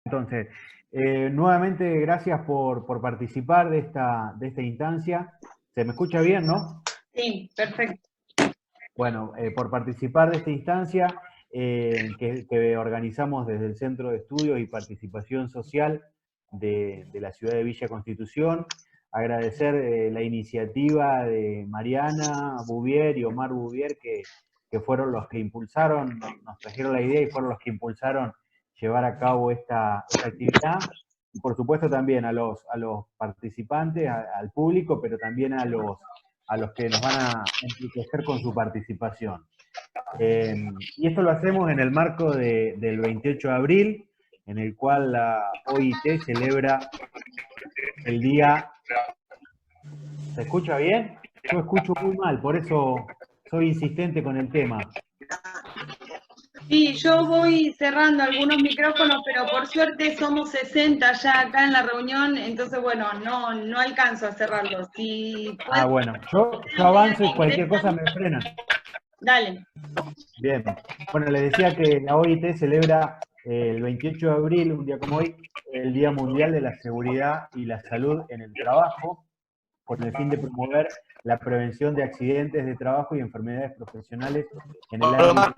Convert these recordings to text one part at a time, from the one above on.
Entonces, nuevamente gracias por participar de esta instancia. ¿Se me escucha bien, no? Sí, perfecto. Bueno, por participar de esta instancia que organizamos desde el Centro de Estudios y Participación Social de la ciudad de Villa Constitución. Agradecer la iniciativa de Mariana Bouvier y Omar Bouvier, que fueron los que impulsaron, nos trajeron la idea y fueron los que impulsaron llevar a cabo esta actividad. Y por supuesto también a los participantes, al público, pero también a los que nos van a enriquecer con su participación. Y esto lo hacemos en el marco del 28 de abril, en el cual la OIT celebra el día... ¿Se escucha bien? Yo escucho muy mal, por eso soy insistente con el tema. Sí, yo voy cerrando algunos micrófonos, pero por suerte somos 60 ya acá en la reunión, entonces bueno, no alcanzo a cerrarlos. Si puedes, Bueno, yo avanzo y cualquier cosa me frenan. dale. Bien. Bueno, les decía que la OIT celebra el 28 de abril, un día como hoy, el Día Mundial de la Seguridad y la Salud en el Trabajo, con el fin de promover la prevención de accidentes de trabajo y enfermedades profesionales en el ámbito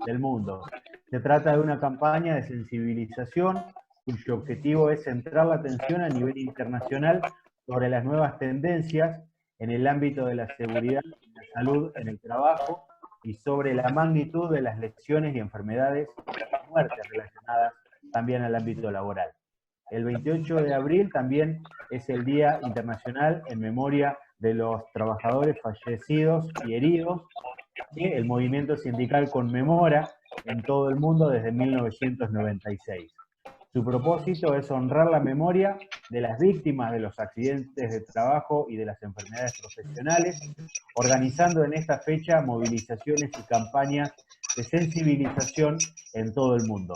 del mundo. Se trata de una campaña de sensibilización cuyo objetivo es centrar la atención a nivel internacional sobre las nuevas tendencias en el ámbito de la seguridad y la salud en el trabajo y sobre la magnitud de las lesiones y enfermedades y muertes relacionadas también al ámbito laboral. El 28 de abril también es el Día Internacional en memoria de los trabajadores fallecidos y heridos que el movimiento sindical conmemora en todo el mundo desde 1996. Su propósito es honrar la memoria de las víctimas de los accidentes de trabajo y de las enfermedades profesionales, organizando en esta fecha movilizaciones y campañas de sensibilización en todo el mundo.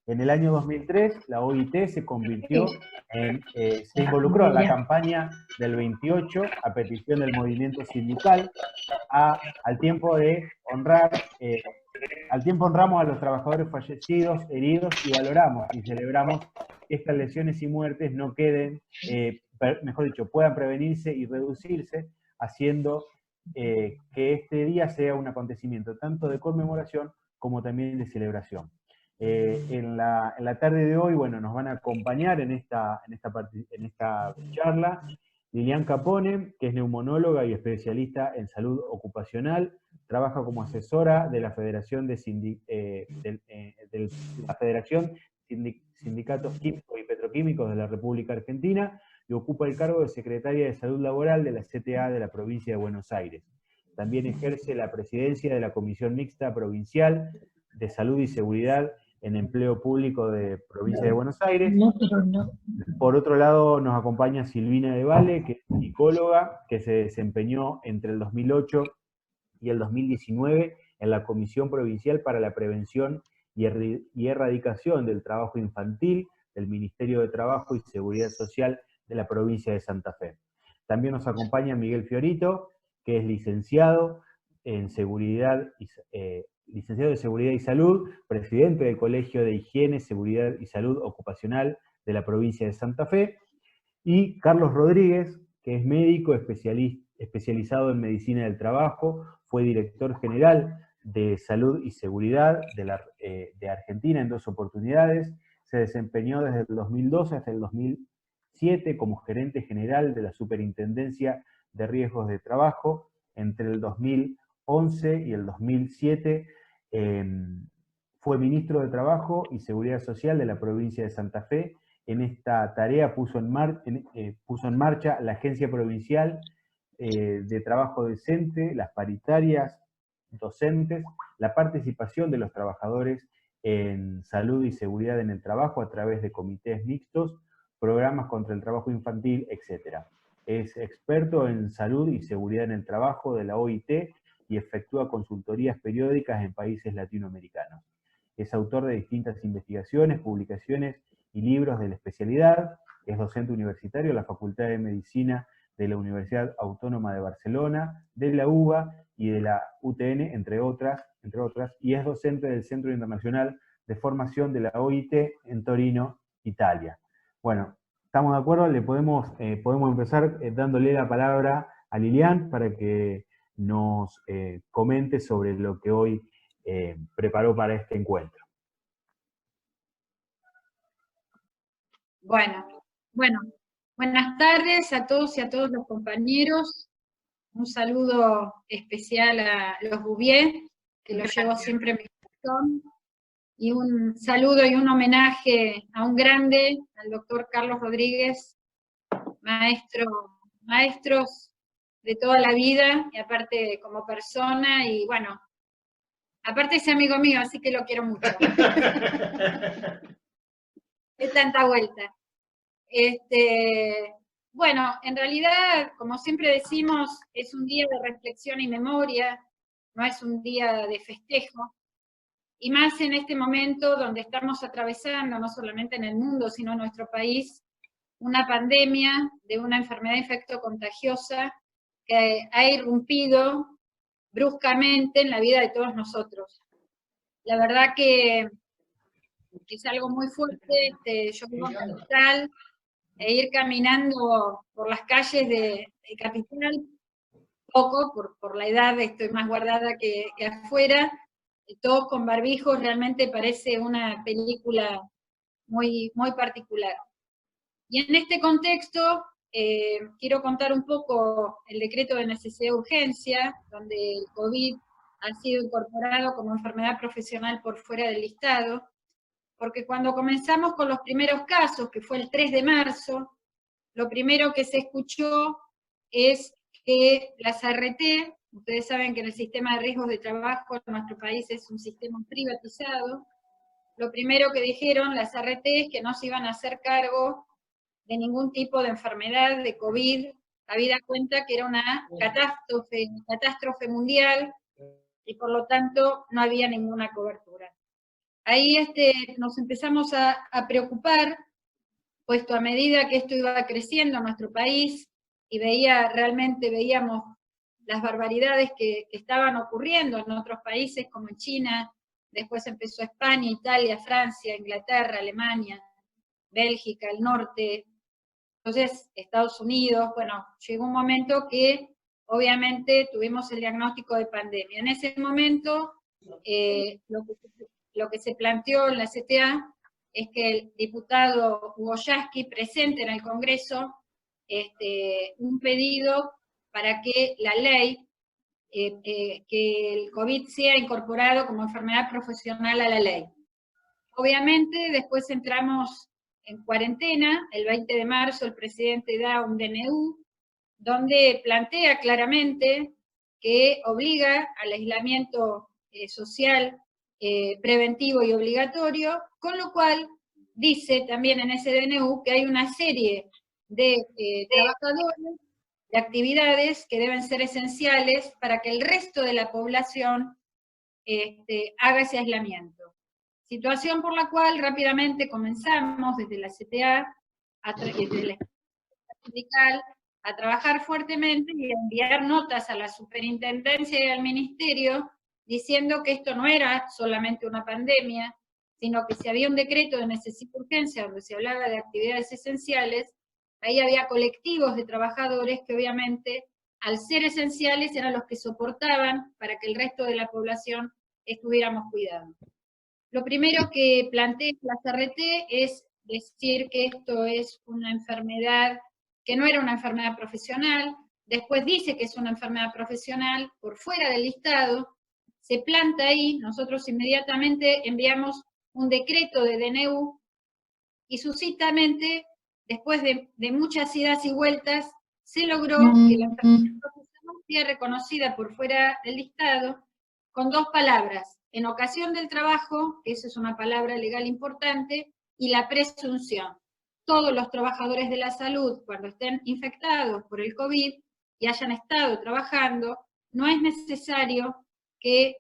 En el año 2003, la OIT se convirtió se involucró en la campaña del 28 a petición del movimiento sindical al tiempo de honrar, al tiempo honramos a los trabajadores fallecidos, heridos y valoramos y celebramos que estas lesiones y muertes no queden, mejor dicho, puedan prevenirse y reducirse, haciendo que este día sea un acontecimiento tanto de conmemoración como también de celebración. En la tarde de hoy, bueno, nos van a acompañar en esta charla Lilian Capone, que es neumonóloga y especialista en salud ocupacional, trabaja como asesora de la Federación de la Federación Sindicatos Químicos y Petroquímicos de la República Argentina y ocupa el cargo de secretaria de Salud Laboral de la CTA de la provincia de Buenos Aires. También ejerce la presidencia de la Comisión Mixta Provincial de Salud y Seguridad en Empleo Público de Provincia de Buenos Aires. Por otro lado, nos acompaña Silvina de Valle, que es psicóloga, que se desempeñó entre el 2008 y el 2019 en la Comisión Provincial para la Prevención y Erradicación del Trabajo Infantil del Ministerio de Trabajo y Seguridad Social de la provincia de Santa Fe. También nos acompaña Miguel Fiorito, que es licenciado en licenciado de Seguridad y Salud, presidente del Colegio de Higiene, Seguridad y Salud Ocupacional de la provincia de Santa Fe, y Carlos Rodríguez, que es médico especializado en medicina del trabajo, fue director general de Salud y Seguridad de Argentina en 2 oportunidades, se desempeñó desde el 2012 hasta el 2007 como gerente general de la Superintendencia de Riesgos de Trabajo. Entre el 2011 y el 2007 fue ministro de Trabajo y Seguridad Social de la provincia de Santa Fe. En esta tarea puso en marcha la Agencia Provincial de Trabajo Decente, las paritarias docentes, la participación de los trabajadores en salud y seguridad en el trabajo a través de comités mixtos, programas contra el trabajo infantil, etc. Es experto en salud y seguridad en el trabajo de la OIT y efectúa consultorías periódicas en países latinoamericanos. Es autor de distintas investigaciones, publicaciones y libros de la especialidad. Es docente universitario de la Facultad de Medicina de la Universidad Autónoma de Barcelona, de la UBA y de la UTN, entre otras, y es docente del Centro Internacional de Formación de la OIT en Torino, Italia. Bueno, estamos de acuerdo, podemos empezar dándole la palabra a Lilian para que nos comente sobre lo que hoy preparó para este encuentro. Bueno, buenas tardes a todos y a todos los compañeros. Un saludo especial a los Bouvier, que los llevo siempre en mi corazón. Y un saludo y un homenaje a un grande, al doctor Carlos Rodríguez, maestros de toda la vida, y aparte como persona, y bueno, aparte es amigo mío, así que lo quiero mucho. Es tanta vuelta. Bueno, en realidad, como siempre decimos, es un día de reflexión y memoria, no es un día de festejo, y más en este momento donde estamos atravesando, no solamente en el mundo, sino en nuestro país, una pandemia de una enfermedad infectocontagiosa que ha irrumpido bruscamente en la vida de todos nosotros. La verdad que es algo muy fuerte. Yo vivo en Capital, e ir caminando por las calles de Capital, poco, por la edad estoy más guardada que afuera, todos con barbijos, realmente parece una película muy, muy particular. Y en este contexto, quiero contar un poco el decreto de necesidad de urgencia, donde el COVID ha sido incorporado como enfermedad profesional por fuera del listado, porque cuando comenzamos con los primeros casos, que fue el 3 de marzo, lo primero que se escuchó es que las ART, ustedes saben que en el sistema de riesgos de trabajo en nuestro país es un sistema privatizado, lo primero que dijeron las ART es que no se iban a hacer cargo de ningún tipo de enfermedad, de COVID, habida cuenta que era una catástrofe mundial, y por lo tanto no había ninguna cobertura. Ahí nos empezamos a preocupar, puesto a medida que esto iba creciendo en nuestro país, y realmente veíamos las barbaridades que estaban ocurriendo en otros países como en China, después empezó España, Italia, Francia, Inglaterra, Alemania, Bélgica, el norte, entonces Estados Unidos, bueno, llegó un momento que obviamente tuvimos el diagnóstico de pandemia. En ese momento, lo que se planteó en la CTA es que el diputado Hugo Yasky presente en el Congreso un pedido para que la ley, que el COVID sea incorporado como enfermedad profesional a la ley. Obviamente, después entramos en cuarentena, el 20 de marzo el presidente da un DNU, donde plantea claramente que obliga al aislamiento social preventivo y obligatorio, con lo cual dice también en ese DNU que hay una serie de trabajadores, de actividades que deben ser esenciales para que el resto de la población haga ese aislamiento. Situación por la cual rápidamente comenzamos desde la CTA, desde la sindical, a trabajar fuertemente y a enviar notas a la superintendencia y al ministerio diciendo que esto no era solamente una pandemia, sino que si había un decreto de necesidad de urgencia donde se hablaba de actividades esenciales, ahí había colectivos de trabajadores que obviamente, al ser esenciales, eran los que soportaban para que el resto de la población estuviéramos cuidando. Lo primero que plantea la CRT es decir que esto es una enfermedad, que no era una enfermedad profesional, después dice que es una enfermedad profesional por fuera del listado, se planta ahí, nosotros inmediatamente enviamos un decreto de DNU, y sucintamente, después de muchas idas y vueltas, se logró que la enfermedad profesional sea reconocida por fuera del listado con dos palabras: en ocasión del trabajo, que esa es una palabra legal importante, y la presunción. Todos los trabajadores de la salud, cuando estén infectados por el COVID y hayan estado trabajando, no es necesario que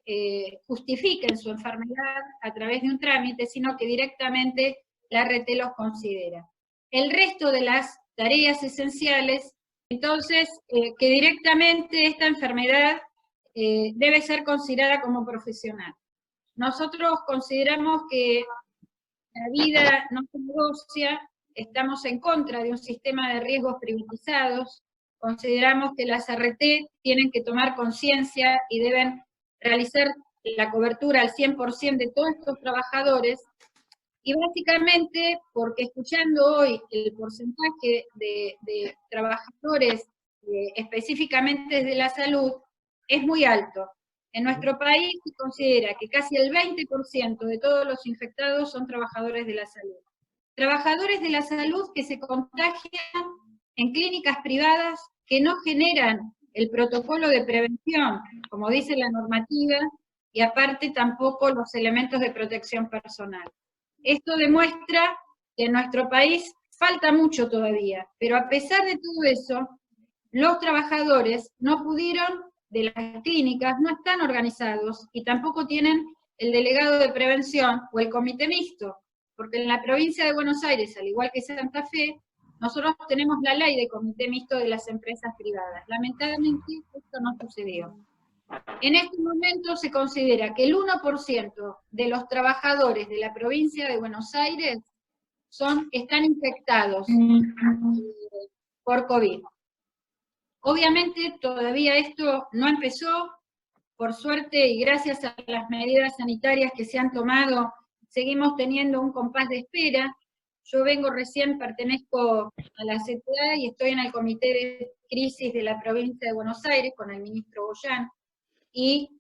justifiquen su enfermedad a través de un trámite, sino que directamente la RT los considera. El resto de las tareas esenciales, entonces, que directamente esta enfermedad debe ser considerada como profesional. Nosotros consideramos que la vida no se negocia, estamos en contra de un sistema de riesgos privatizados, consideramos que las ART tienen que tomar conciencia y deben realizar la cobertura al 100% de todos estos trabajadores, y básicamente porque escuchando hoy el porcentaje de trabajadores específicamente de la salud es muy alto. En nuestro país se considera que casi el 20% de todos los infectados son trabajadores de la salud. Trabajadores de la salud que se contagian en clínicas privadas que no generan el protocolo de prevención, como dice la normativa, y aparte tampoco los elementos de protección personal. Esto demuestra que en nuestro país falta mucho todavía, pero a pesar de todo eso, los trabajadores no pudieron, de las clínicas, no están organizados y tampoco tienen el delegado de prevención o el comité mixto, porque en la provincia de Buenos Aires, al igual que Santa Fe, nosotros tenemos la ley de comité mixto de las empresas privadas. Lamentablemente esto no sucedió. En este momento se considera que el 1% de los trabajadores de la provincia de Buenos Aires están infectados por COVID. Obviamente todavía esto no empezó, por suerte y gracias a las medidas sanitarias que se han tomado, seguimos teniendo un compás de espera. Yo pertenezco a la CTA y estoy en el Comité de Crisis de la provincia de Buenos Aires con el ministro Goyán, y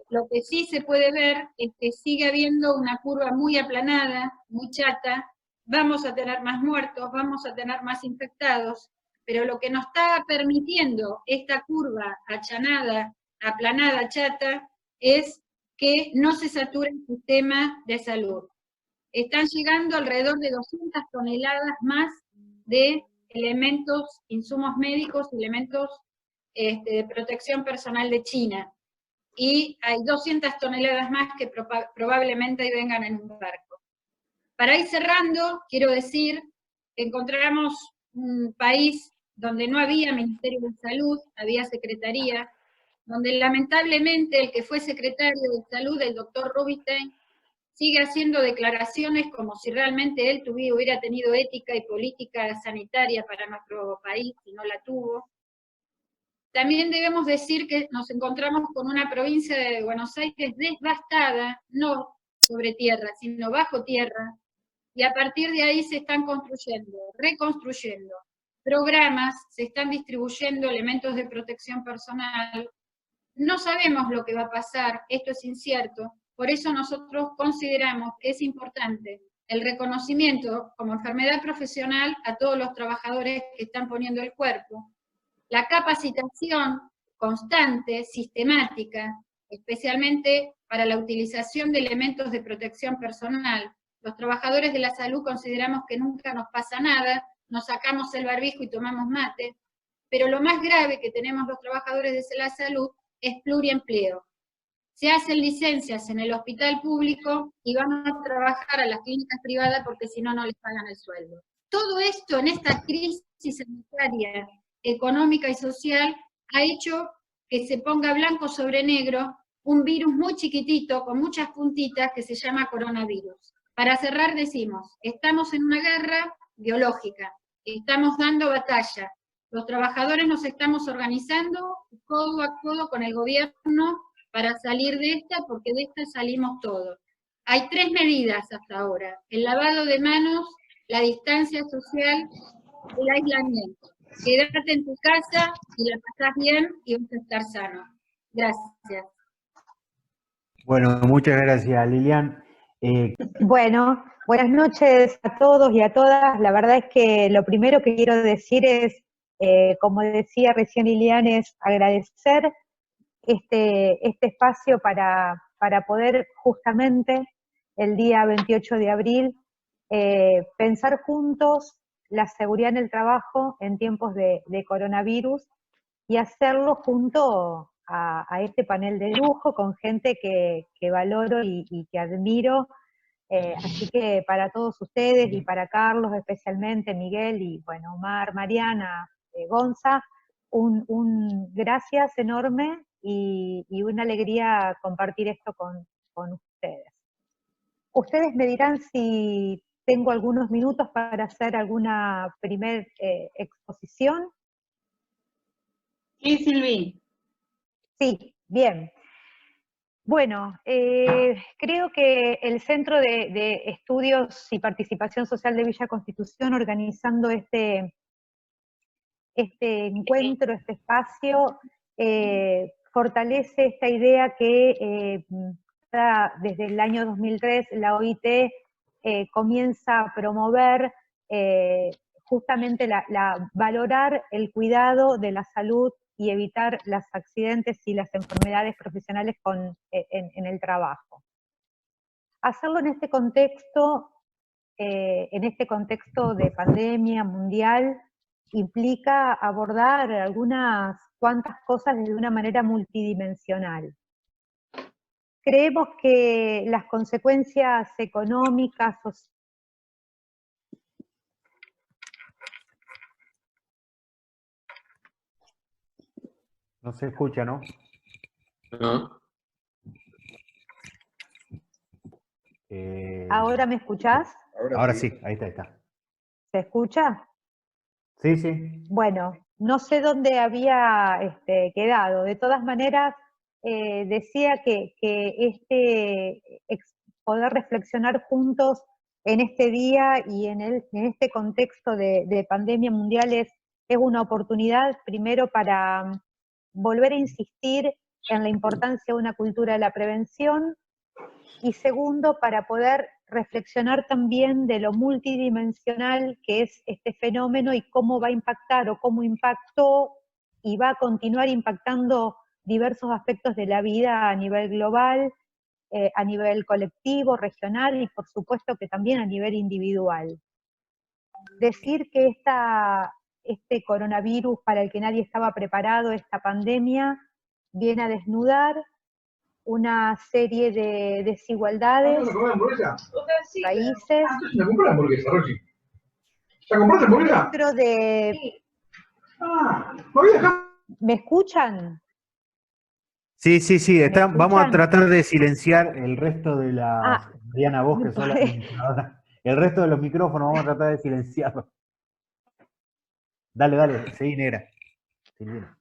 lo que sí se puede ver es que sigue habiendo una curva muy aplanada, muy chata, vamos a tener más muertos, vamos a tener más infectados, pero lo que nos está permitiendo esta curva aplanada, chata, es que no se sature el sistema de salud. Están llegando alrededor de 200 toneladas más de elementos, insumos médicos, elementos de protección personal de China. Y hay 200 toneladas más que probablemente vengan en un barco. Para ir cerrando, quiero decir que encontramos un país donde no había Ministerio de Salud, había Secretaría, donde lamentablemente el que fue secretario de Salud, el doctor Rubinstein, sigue haciendo declaraciones como si realmente él hubiera tenido ética y política sanitaria para nuestro país y no la tuvo. También debemos decir que nos encontramos con una provincia de Buenos Aires devastada, no sobre tierra, sino bajo tierra, y a partir de ahí se están construyendo, reconstruyendo programas, se están distribuyendo elementos de protección personal. No sabemos lo que va a pasar, esto es incierto, por eso nosotros consideramos que es importante el reconocimiento como enfermedad profesional a todos los trabajadores que están poniendo el cuerpo, la capacitación constante, sistemática, especialmente para la utilización de elementos de protección personal. Los trabajadores de la salud consideramos que nunca nos pasa nada, nos sacamos el barbijo y tomamos mate, pero lo más grave que tenemos los trabajadores de la salud es pluriempleo. Se hacen licencias en el hospital público y van a trabajar a las clínicas privadas porque si no, no les pagan el sueldo. Todo esto en esta crisis sanitaria, económica y social ha hecho que se ponga blanco sobre negro un virus muy chiquitito con muchas puntitas que se llama coronavirus. Para cerrar decimos, estamos en una guerra biológica, estamos dando batalla, los trabajadores nos estamos organizando codo a codo con el gobierno para salir de esta, porque de esta salimos todos. Hay 3 medidas hasta ahora, el lavado de manos, la distancia social, el aislamiento. Quédate en tu casa y la pasás bien y vas a estar sano. Gracias. Bueno, muchas gracias, Lilian. Bueno, buenas noches a todos y a todas. La verdad es que lo primero que quiero decir es, como decía recién Lilian, es agradecer este espacio para poder justamente el día 28 de abril pensar juntos la seguridad en el trabajo en tiempos de coronavirus y hacerlo junto a este panel de lujo con gente que valoro y que admiro. Así que para todos ustedes y para Carlos especialmente, Miguel y bueno, Omar, Mariana, Gonza, un gracias enorme y una alegría compartir esto con ustedes. Ustedes me dirán si tengo algunos minutos para hacer alguna primer exposición. Sí, Silvi. Sí, bien. Bueno, creo que el Centro de Estudios y Participación Social de Villa Constitución, organizando este encuentro, este espacio, fortalece esta idea que desde el año 2003 la OIT comienza a promover justamente valorar el cuidado de la salud y evitar los accidentes y las enfermedades profesionales en el trabajo. Hacerlo en este contexto de pandemia mundial, implica abordar algunas cuantas cosas de una manera multidimensional. Creemos que las consecuencias económicas, sociales, No se escucha, ¿no? No. ¿ahora me escuchás? Ahora sí, ahí está. ¿Se escucha? Sí, sí. Bueno, no sé dónde había quedado. De todas maneras, decía que poder reflexionar juntos en este día y en este contexto de pandemia mundial es una oportunidad, primero, para volver a insistir en la importancia de una cultura de la prevención, y segundo, para poder reflexionar también de lo multidimensional que es este fenómeno y cómo va a impactar o cómo impactó y va a continuar impactando diversos aspectos de la vida a nivel global, a nivel colectivo, regional y por supuesto que también a nivel individual. Decir que este coronavirus para el que nadie estaba preparado, esta pandemia, viene a desnudar una serie de desigualdades, países. ¿Ya compró la hamburguesa, Rochi? ¿Ya compraste hamburguesa? Dentro de... Me voy a dejar. ¿Me escuchan? Sí, escuchan? Vamos a tratar de silenciar el resto de la... Diana, vos que sos la parece. administradora. El resto de los micrófonos vamos a tratar de silenciarlos. Dale, seguí, negra. Silvina.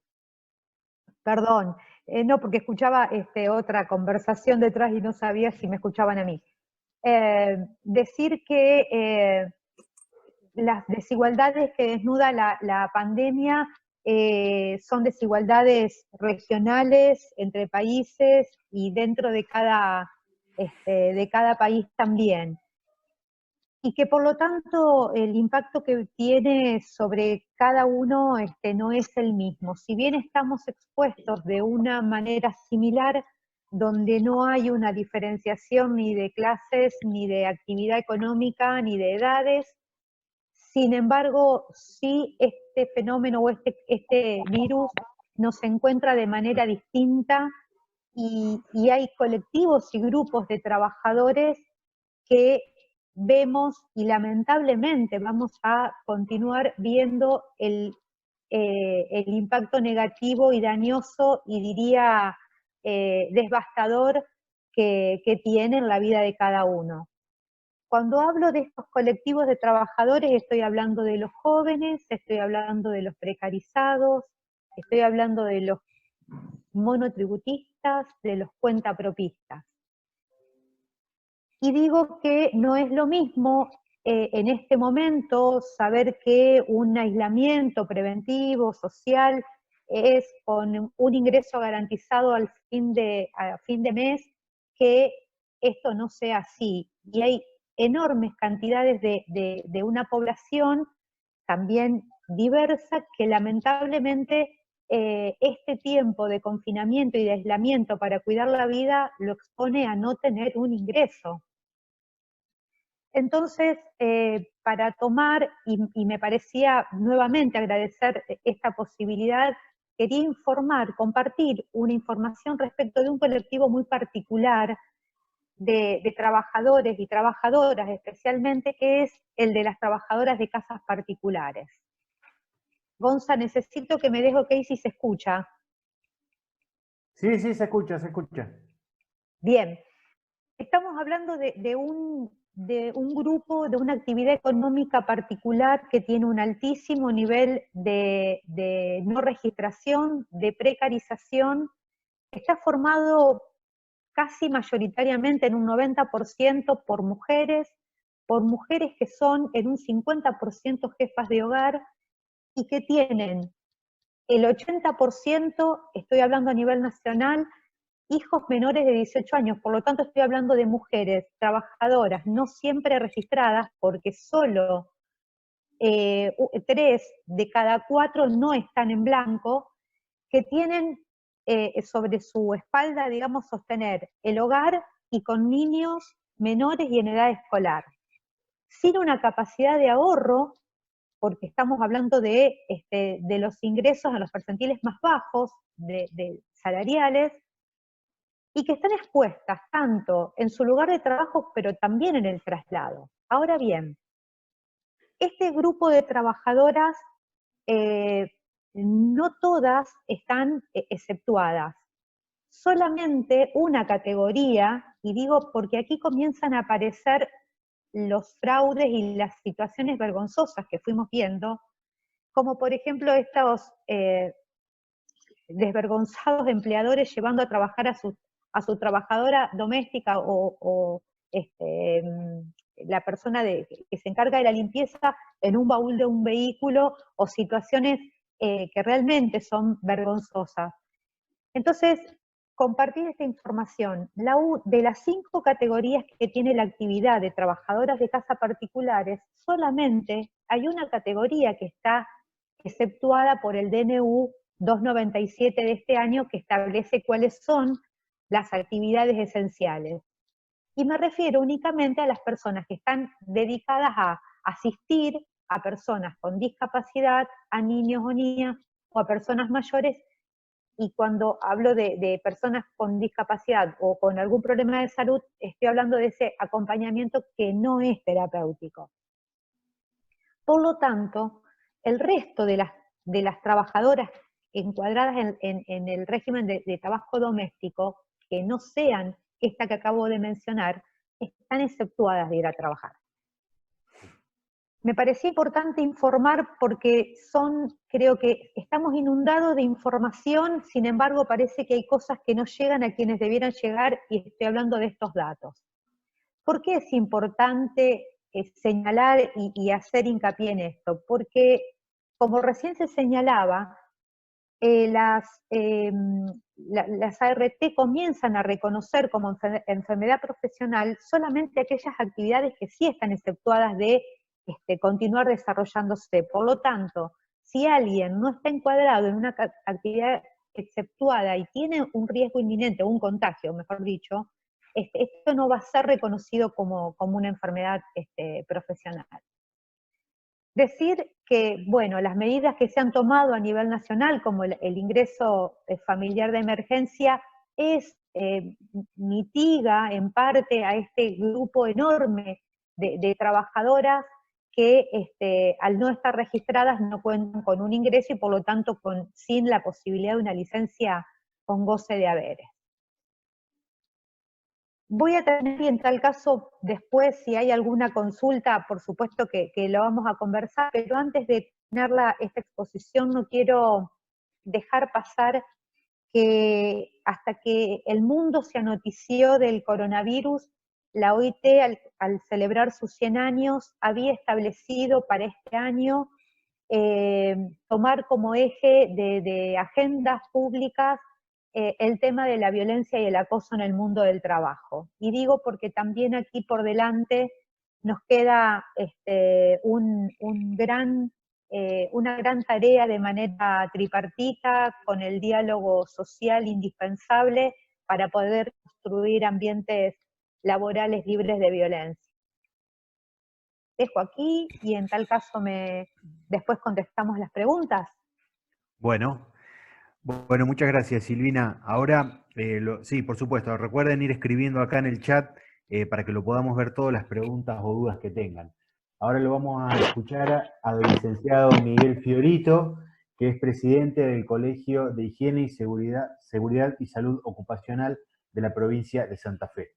Perdón, no, porque escuchaba otra conversación detrás y no sabía si me escuchaban a mí. Decir que las desigualdades que desnuda la pandemia son desigualdades regionales entre países y dentro de cada país también. Y que por lo tanto el impacto que tiene sobre cada uno no es el mismo. Si bien estamos expuestos de una manera similar, donde no hay una diferenciación ni de clases, ni de actividad económica, ni de edades, sin embargo, sí este fenómeno o este virus nos encuentra de manera distinta y hay colectivos y grupos de trabajadores que vemos y lamentablemente vamos a continuar viendo el impacto negativo y dañoso y diría devastador que tiene en la vida de cada uno. Cuando hablo de estos colectivos de trabajadores estoy hablando de los jóvenes, estoy hablando de los precarizados, estoy hablando de los monotributistas, de los cuentapropistas. Y digo que no es lo mismo en este momento saber que un aislamiento preventivo, social, es con un ingreso garantizado a fin de mes, que esto no sea así. Y hay enormes cantidades de una población también diversa que lamentablemente este tiempo de confinamiento y de aislamiento para cuidar la vida lo expone a no tener un ingreso. Entonces, para tomar, y me parecía nuevamente agradecer esta posibilidad, quería informar, compartir una información respecto de un colectivo muy particular de trabajadores y trabajadoras especialmente, que es el de las trabajadoras de casas particulares. Gonza, necesito que me deje ok si se escucha. Sí, se escucha. Bien. estamos hablando de un grupo, de una actividad económica particular que tiene un altísimo nivel de no registración, de precarización, está formado casi mayoritariamente en un 90% por mujeres que son en un 50% jefas de hogar y que tienen el 80%, estoy hablando a nivel nacional, hijos menores de 18 años, por lo tanto estoy hablando de mujeres trabajadoras, no siempre registradas, porque solo 3 de cada 4 no están en blanco, que tienen sobre su espalda, digamos, sostener el hogar y con niños menores y en edad escolar, sin una capacidad de ahorro, porque estamos hablando de los ingresos en los percentiles más bajos de salariales, y que están expuestas tanto en su lugar de trabajo, pero también en el traslado. Ahora bien, este grupo de trabajadoras, no todas están exceptuadas. Solamente una categoría, y digo porque aquí comienzan a aparecer los fraudes y las situaciones vergonzosas que fuimos viendo, como por ejemplo estos desvergonzados empleadores llevando a trabajar a su trabajadora doméstica o la persona que se encarga de la limpieza en un baúl de un vehículo, o situaciones que realmente son vergonzosas. Entonces, compartir esta información, de las 5 categorías que tiene la actividad de trabajadoras de casa particulares, solamente hay una categoría que está exceptuada por el DNU 297 de este año, que establece cuáles son las actividades esenciales. Y me refiero únicamente a las personas que están dedicadas a asistir a personas con discapacidad, a niños o niñas, o a personas mayores. Y cuando hablo de personas con discapacidad o con algún problema de salud, estoy hablando de ese acompañamiento que no es terapéutico. Por lo tanto, el resto de las trabajadoras encuadradas en el régimen de trabajo doméstico, que no sean esta que acabo de mencionar, están exceptuadas de ir a trabajar. Me parecía importante informar porque creo que estamos inundados de información, sin embargo parece que hay cosas que no llegan a quienes debieran llegar, y estoy hablando de estos datos. ¿Por qué es importante señalar y hacer hincapié en esto? Porque, como recién se señalaba, las ART comienzan a reconocer como enfermedad profesional solamente aquellas actividades que sí están exceptuadas de continuar desarrollándose. Por lo tanto, si alguien no está encuadrado en una actividad exceptuada y tiene un riesgo inminente, un contagio, mejor dicho, esto no va a ser reconocido como una enfermedad profesional. Decir que, bueno, las medidas que se han tomado a nivel nacional, como el ingreso familiar de emergencia, mitiga en parte a este grupo enorme de trabajadoras que al no estar registradas no cuentan con un ingreso y por lo tanto sin la posibilidad de una licencia con goce de haberes. Voy a tener, y en tal caso, después, si hay alguna consulta, por supuesto que lo vamos a conversar, pero antes de tener esta exposición no quiero dejar pasar que hasta que el mundo se anotició del coronavirus, la OIT, al celebrar sus 100 años, había establecido para este año tomar como eje de agendas públicas el tema de la violencia y el acoso en el mundo del trabajo. Y digo porque también aquí por delante nos queda una gran tarea de manera tripartita, con el diálogo social indispensable para poder construir ambientes laborales libres de violencia. Dejo aquí y en tal caso después contestamos las preguntas. Bueno, muchas gracias, Silvina. Ahora, sí, por supuesto, recuerden ir escribiendo acá en el chat para que lo podamos ver todas las preguntas o dudas que tengan. Ahora lo vamos a escuchar al licenciado Miguel Fiorito, que es presidente del Colegio de Higiene y Seguridad y Salud Ocupacional de la provincia de Santa Fe.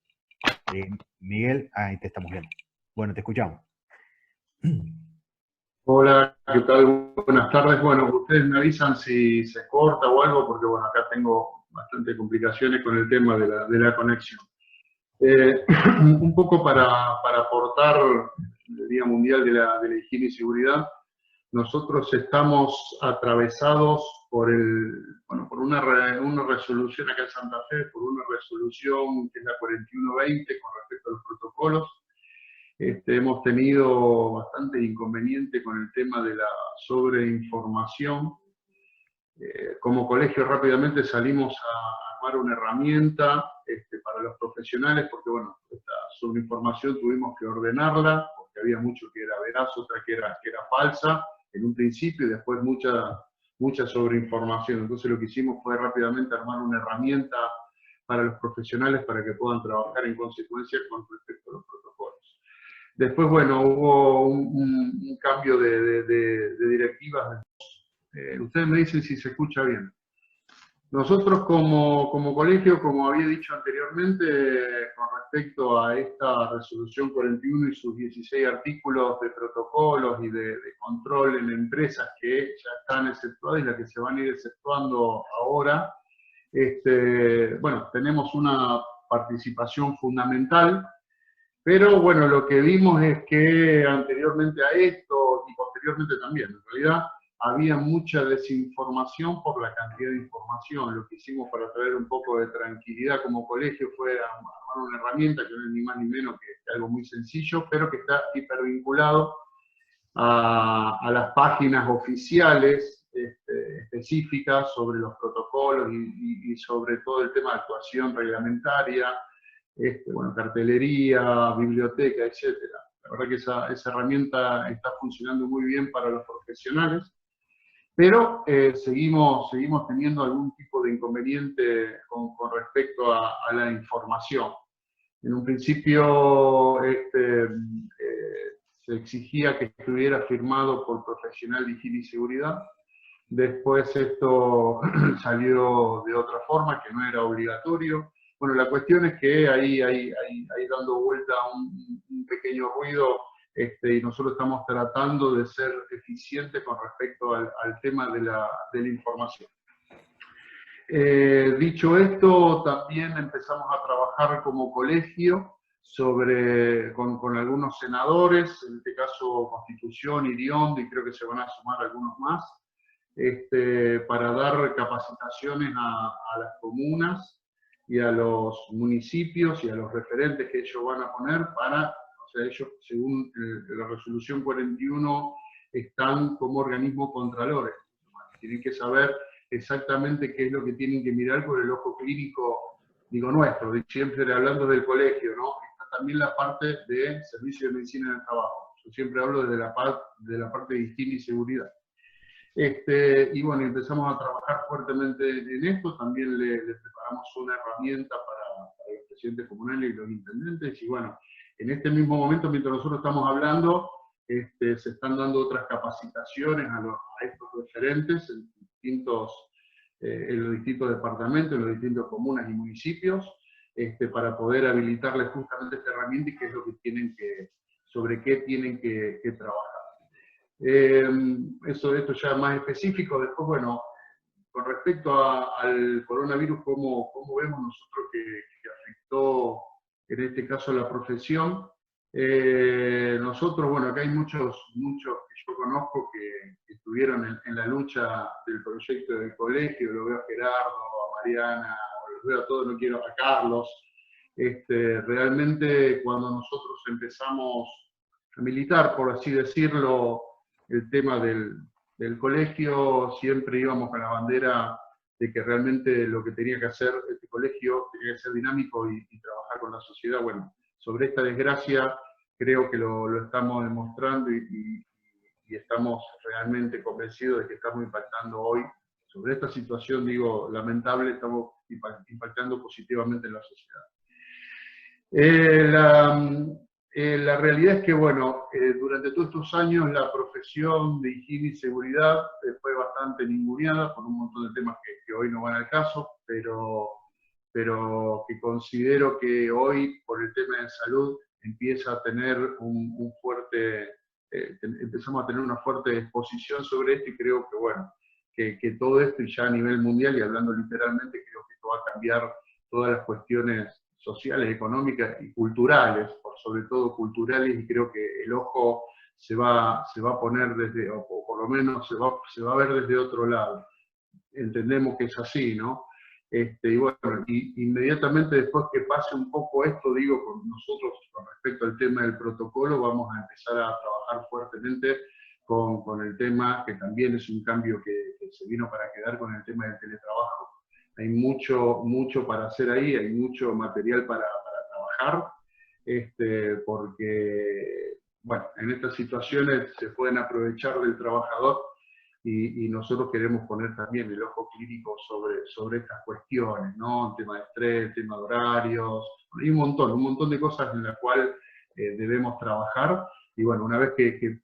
Miguel, ahí te estamos viendo. Bueno, te escuchamos. Hola, ¿qué tal? Buenas tardes. Bueno, ustedes me avisan si se corta o algo, porque bueno, acá tengo bastante complicaciones con el tema de la conexión. Un poco para aportar el Día Mundial de la Higiene y Seguridad, nosotros estamos atravesados por una resolución acá en Santa Fe, por una resolución que es la 4120 con respecto a los protocolos. Hemos tenido bastante inconveniente con el tema de la sobreinformación. Como colegio rápidamente salimos a armar una herramienta para los profesionales, porque bueno, esta sobreinformación tuvimos que ordenarla, porque había mucho que era veraz, otra que era falsa, en un principio, y después mucha sobreinformación. Entonces lo que hicimos fue rápidamente armar una herramienta para los profesionales para que puedan trabajar en consecuencia con respecto a los protocolos. Después, bueno, hubo un cambio de directivas. Ustedes me dicen si se escucha bien. Nosotros como colegio, como había dicho anteriormente, con respecto a esta resolución 41 y sus 16 artículos de protocolos y de control en empresas que ya están exceptuadas y las que se van a ir exceptuando ahora, bueno, tenemos una participación fundamental, pero bueno, lo que vimos es que anteriormente a esto, y posteriormente también, en realidad, había mucha desinformación por la cantidad de información. Lo que hicimos para traer un poco de tranquilidad como colegio fue armar una herramienta que no es ni más ni menos que algo muy sencillo, pero que está hipervinculado a las páginas oficiales específicas sobre los protocolos y sobre todo el tema de actuación reglamentaria, bueno, cartelería, biblioteca, etc. La verdad que esa herramienta está funcionando muy bien para los profesionales, pero seguimos teniendo algún tipo de inconveniente con respecto a la información. En un principio se exigía que estuviera firmado por profesional de higiene y seguridad. Después esto salió de otra forma, que no era obligatorio. Bueno, la cuestión es que ahí dando vuelta un pequeño ruido, y nosotros estamos tratando de ser eficientes con respecto al tema de la información. Dicho esto, también empezamos a trabajar como colegio con algunos senadores, en este caso Constitución, Iriondo, y creo que se van a sumar algunos más, para dar capacitaciones a las comunas y a los municipios y a los referentes que ellos van a poner o sea, ellos, según la resolución 41, están como organismo contralores. Tienen que saber exactamente qué es lo que tienen que mirar por el ojo clínico, digo, nuestro, siempre hablando del colegio, ¿no? Está también la parte de servicio de medicina en el trabajo. Yo siempre hablo desde la parte de higiene y seguridad. Y bueno, empezamos a trabajar fuertemente en esto, también le preparamos una herramienta para los presidentes comunales y los intendentes, y bueno, en este mismo momento, mientras nosotros estamos hablando, se están dando otras capacitaciones a estos referentes en los distintos departamentos, en los distintos comunas y municipios, para poder habilitarles justamente esta herramienta y qué es lo que sobre qué tienen que trabajar. Esto ya más específico. Después, bueno, con respecto al coronavirus, ¿cómo vemos nosotros que afectó, en este caso, a la profesión? Nosotros, bueno, acá hay muchos que yo conozco que estuvieron en la lucha del proyecto del colegio. Lo veo a Gerardo, a Mariana, los veo a todos, no quiero a Carlos. Realmente, cuando nosotros empezamos a militar, por así decirlo, el tema del colegio, siempre íbamos con la bandera de que realmente lo que tenía que hacer este colegio tenía que ser dinámico y trabajar con la sociedad. Bueno, sobre esta desgracia creo que lo estamos demostrando y estamos realmente convencidos de que estamos impactando hoy. Sobre esta situación, digo, lamentable, estamos impactando positivamente en la sociedad. La realidad es que, bueno, durante todos estos años la profesión de higiene y seguridad fue bastante ninguneada por un montón de temas que hoy no van al caso, pero pero que considero que hoy, por el tema de salud, empieza a tener empezamos a tener una fuerte exposición sobre esto, y creo que, bueno, que todo esto, y ya a nivel mundial, y hablando literalmente, creo que esto va a cambiar todas las cuestiones sociales, económicas y culturales, sobre todo culturales, y creo que el ojo se va a poner desde, o por lo menos se va a ver desde otro lado. Entendemos que es así, ¿no? Y bueno, inmediatamente después que pase un poco esto, digo, con nosotros, con respecto al tema del protocolo, vamos a empezar a trabajar fuertemente con el tema, que también es un cambio que se vino para quedar, con el tema del teletrabajo. Hay mucho para hacer ahí, hay mucho material para trabajar, porque, bueno, en estas situaciones se pueden aprovechar del trabajador, y nosotros queremos poner también el ojo clínico sobre estas cuestiones, ¿no? El tema de estrés, el tema de horarios, hay un montón de cosas en las cuales debemos trabajar. Y bueno, una vez que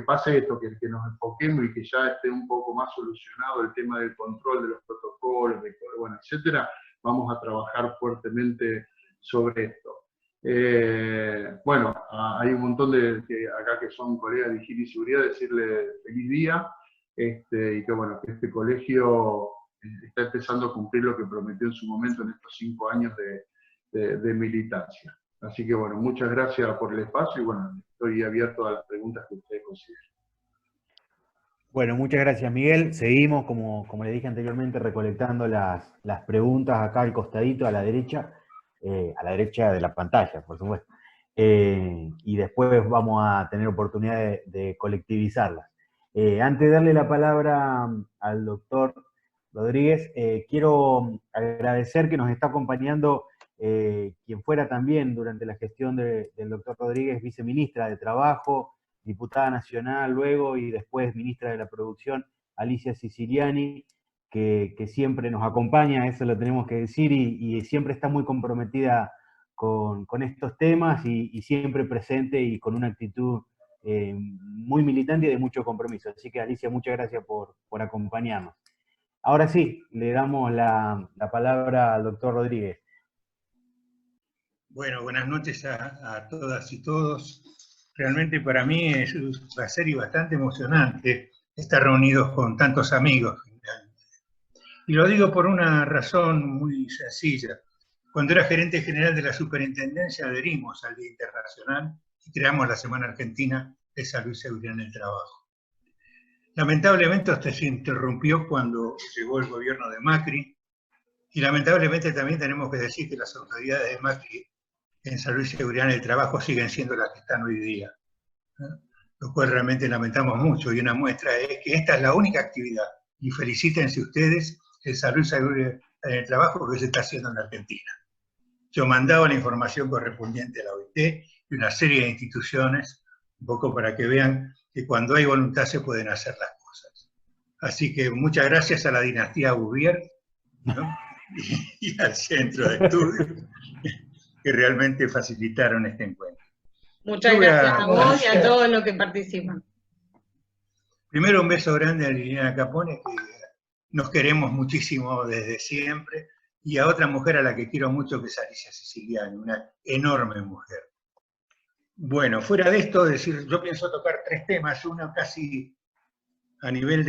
pase esto, que nos enfoquemos y que ya esté un poco más solucionado el tema del control de los protocolos, bueno, etcétera, vamos a trabajar fuertemente sobre esto. Bueno, hay un montón acá que son colegas de higiene y seguridad, decirle feliz día, y que bueno, que este colegio está empezando a cumplir lo que prometió en su momento en estos 5 años de militancia. Así que bueno, muchas gracias por el espacio, y bueno, estoy abierto a las preguntas que ustedes consideren. Bueno, muchas gracias, Miguel. Seguimos, como le dije anteriormente, recolectando las preguntas acá al costadito, a la derecha de la pantalla, por supuesto. Y después vamos a tener oportunidad de colectivizarlas. Antes de darle la palabra al doctor Rodríguez, quiero agradecer que nos está acompañando quien fuera también durante la gestión del doctor Rodríguez, viceministra de Trabajo, diputada nacional luego, y después ministra de la Producción, Alicia Siciliani, que siempre nos acompaña, eso lo tenemos que decir, y siempre está muy comprometida con estos temas, y siempre presente y con una actitud muy militante y de mucho compromiso. Así que, Alicia, muchas gracias por acompañarnos. Ahora sí, le damos la palabra al doctor Rodríguez. Bueno, buenas noches a todas y todos. Realmente para mí es un placer y bastante emocionante estar reunidos con tantos amigos. Y lo digo por una razón muy sencilla. Cuando era gerente general de la Superintendencia, adherimos al Día Internacional y creamos la Semana Argentina de Salud y Seguridad en el Trabajo. Lamentablemente esto se interrumpió cuando llegó el gobierno de Macri, y lamentablemente también tenemos que decir que las autoridades de Macri en salud y seguridad en el trabajo siguen siendo las que están hoy día, lo cual realmente lamentamos mucho, y una muestra es que esta es la única actividad, y felicítense ustedes, en salud y seguridad en el trabajo que se está haciendo en la Argentina. Yo mandaba la información correspondiente a la OIT y una serie de instituciones, un poco para que vean que cuando hay voluntad se pueden hacer las cosas. Así que muchas gracias a la dinastía Bouvier, ¿no? y al Centro de Estudios, que realmente facilitaron este encuentro. Muchas gracias a vos y a todos los que participan. Primero un beso grande a Liliana Capone, que nos queremos muchísimo desde siempre, y a otra mujer a la que quiero mucho, que es Alicia Siciliani, una enorme mujer. Bueno, fuera de esto, yo pienso tocar 3 temas, uno casi a nivel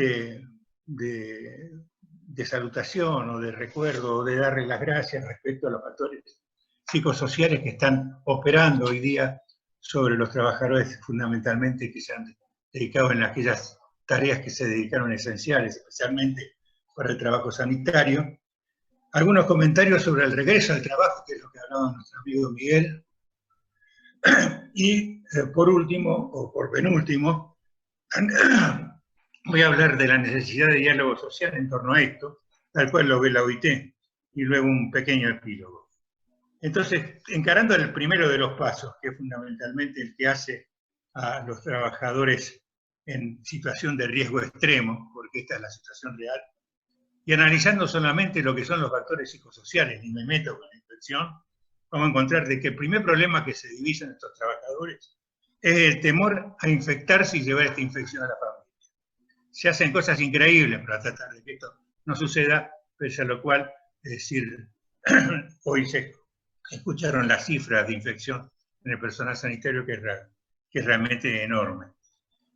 de salutación o de recuerdo, o de darle las gracias respecto a los factores psicosociales que están operando hoy día sobre los trabajadores, fundamentalmente que se han dedicado en aquellas tareas que se dedicaron esenciales, especialmente para el trabajo sanitario. Algunos comentarios sobre el regreso al trabajo, que es lo que hablaba nuestro amigo Miguel. Y por último, o por penúltimo, voy a hablar de la necesidad de diálogo social en torno a esto, tal cual lo ve la OIT, y luego un pequeño epílogo. Entonces, encarando el primero de los pasos, que es fundamentalmente el que hace a los trabajadores en situación de riesgo extremo, porque esta es la situación real, y analizando solamente lo que son los factores psicosociales, ni me meto con la infección, vamos a encontrar de que el primer problema que se divisa en estos trabajadores es el temor a infectarse y llevar esta infección a la familia. Se hacen cosas increíbles para tratar de que esto no suceda, pese a lo cual, es decir, hoy se escucharon las cifras de infección en el personal sanitario, que es realmente enorme.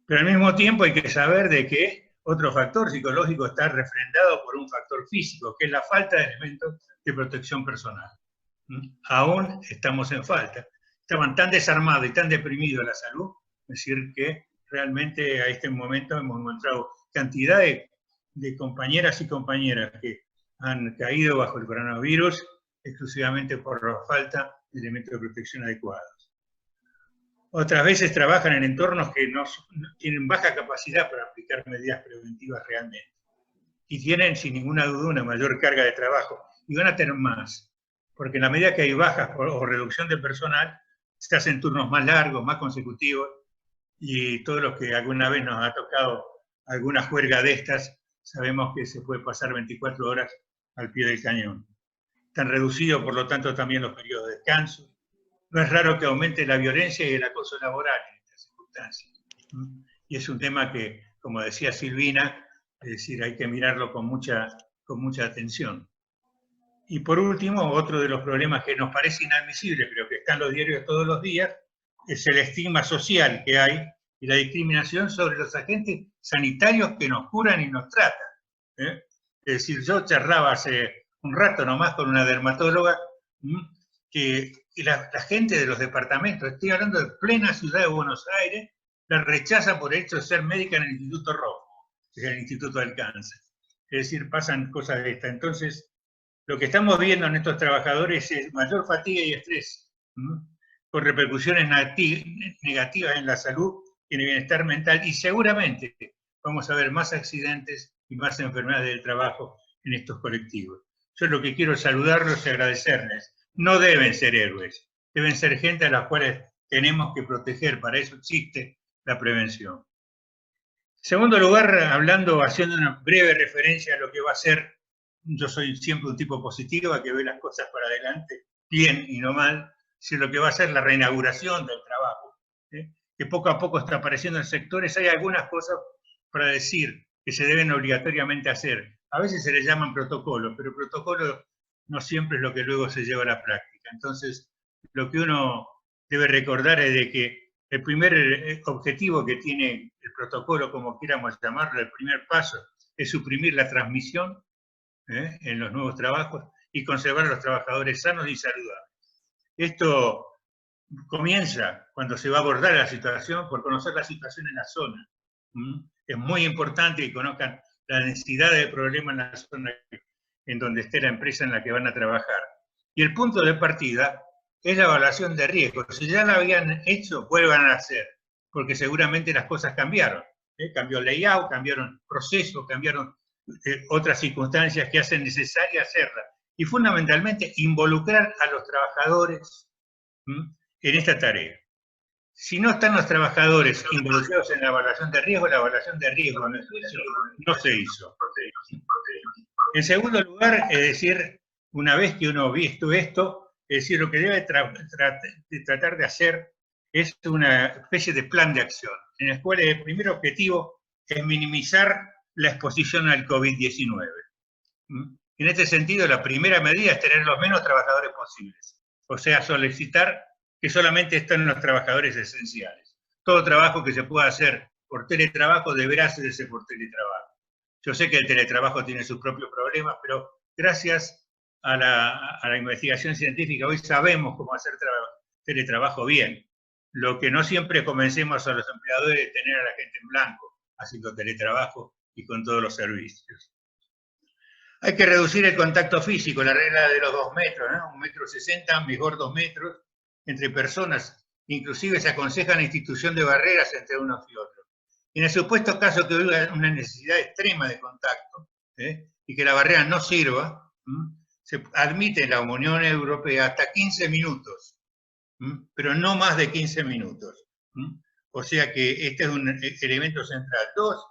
Pero al mismo tiempo hay que saber de que otro factor psicológico está refrendado por un factor físico, que es la falta de elementos de protección personal. Aún estamos en falta. Estaban tan desarmados y tan deprimidos la salud, es decir, que realmente a este momento hemos encontrado cantidad de compañeras y compañeras que han caído bajo el coronavirus exclusivamente por la falta de elementos de protección adecuados. Otras veces trabajan en entornos que no tienen baja capacidad para aplicar medidas preventivas realmente. Y tienen, sin ninguna duda, una mayor carga de trabajo. Y van a tener más. Porque en la medida que hay bajas o reducción de personal, se hacen turnos más largos, más consecutivos. Y todos los que alguna vez nos ha tocado alguna juerga de estas, sabemos que se puede pasar 24 horas al pie del cañón. Están reducidos, por lo tanto, también los periodos de descanso. No es raro que aumente la violencia y el acoso laboral en estas circunstancias. Y es un tema que, como decía Silvina, es decir, hay que mirarlo con mucha atención. Y por último, otro de los problemas que nos parece inadmisible, pero que está en los diarios todos los días, es el estigma social que hay y la discriminación sobre los agentes sanitarios que nos curan y nos tratan. Es decir, yo charlaba hace un rato nomás con una dermatóloga que la gente de los departamentos, estoy hablando de plena ciudad de Buenos Aires, la rechaza por el hecho de ser médica en el Instituto Rojo, que es el Instituto del Cáncer. Es decir, pasan cosas de estas. Entonces, lo que estamos viendo en estos trabajadores es mayor fatiga y estrés, con repercusiones negativas en la salud y en el bienestar mental, y seguramente vamos a ver más accidentes y más enfermedades del trabajo en estos colectivos. Yo lo que quiero es saludarlos y agradecerles. No deben ser héroes, deben ser gente a las cuales tenemos que proteger, para eso existe la prevención. En segundo lugar, haciendo una breve referencia a lo que va a ser, yo soy siempre un tipo positivo, que ve las cosas para adelante, bien y no mal, si lo que va a ser la reinauguración del trabajo, que poco a poco está apareciendo en sectores, hay algunas cosas para decir que se deben obligatoriamente hacer. A veces se les llaman protocolos, pero protocolo no siempre es lo que luego se lleva a la práctica. Entonces, lo que uno debe recordar es de que el primer objetivo que tiene el protocolo, como quieramos llamarlo, el primer paso, es suprimir la transmisión en los nuevos trabajos y conservar a los trabajadores sanos y saludables. Esto comienza cuando se va a abordar la situación por conocer la situación en la zona. Es muy importante que conozcan la densidad del problema en la zona en donde esté la empresa en la que van a trabajar. Y el punto de partida es la evaluación de riesgo. Si ya la habían hecho, vuelvan a hacer, porque seguramente las cosas cambiaron. Cambió el layout, cambiaron procesos, cambiaron otras circunstancias que hacen necesaria hacerla. Y fundamentalmente involucrar a los trabajadores en esta tarea. Si no están los trabajadores involucrados en la evaluación de riesgo no se hizo. En segundo lugar, es decir, una vez que uno ha visto esto, es decir, lo que debe tratar de hacer es una especie de plan de acción, en el cual el primer objetivo es minimizar la exposición al COVID-19. En este sentido, la primera medida es tener los menos trabajadores posibles, o sea, solicitar que solamente estén los trabajadores esenciales. Todo trabajo que se pueda hacer por teletrabajo deberá hacerse por teletrabajo. Yo sé que el teletrabajo tiene sus propios problemas, pero gracias a la investigación científica hoy sabemos cómo hacer teletrabajo bien. Lo que no siempre convencemos a los empleadores de tener a la gente en blanco haciendo teletrabajo y con todos los servicios. Hay que reducir el contacto físico, la regla de los 2 metros, ¿no? 1,60 m, mejor 2 metros, entre personas. Inclusive se aconseja la institución de barreras entre unos y otros. En el supuesto caso que hubiera una necesidad extrema de contacto y que la barrera no sirva, se admite en la Unión Europea hasta 15 minutos, pero no más de 15 minutos. O sea que este es un elemento central. 2,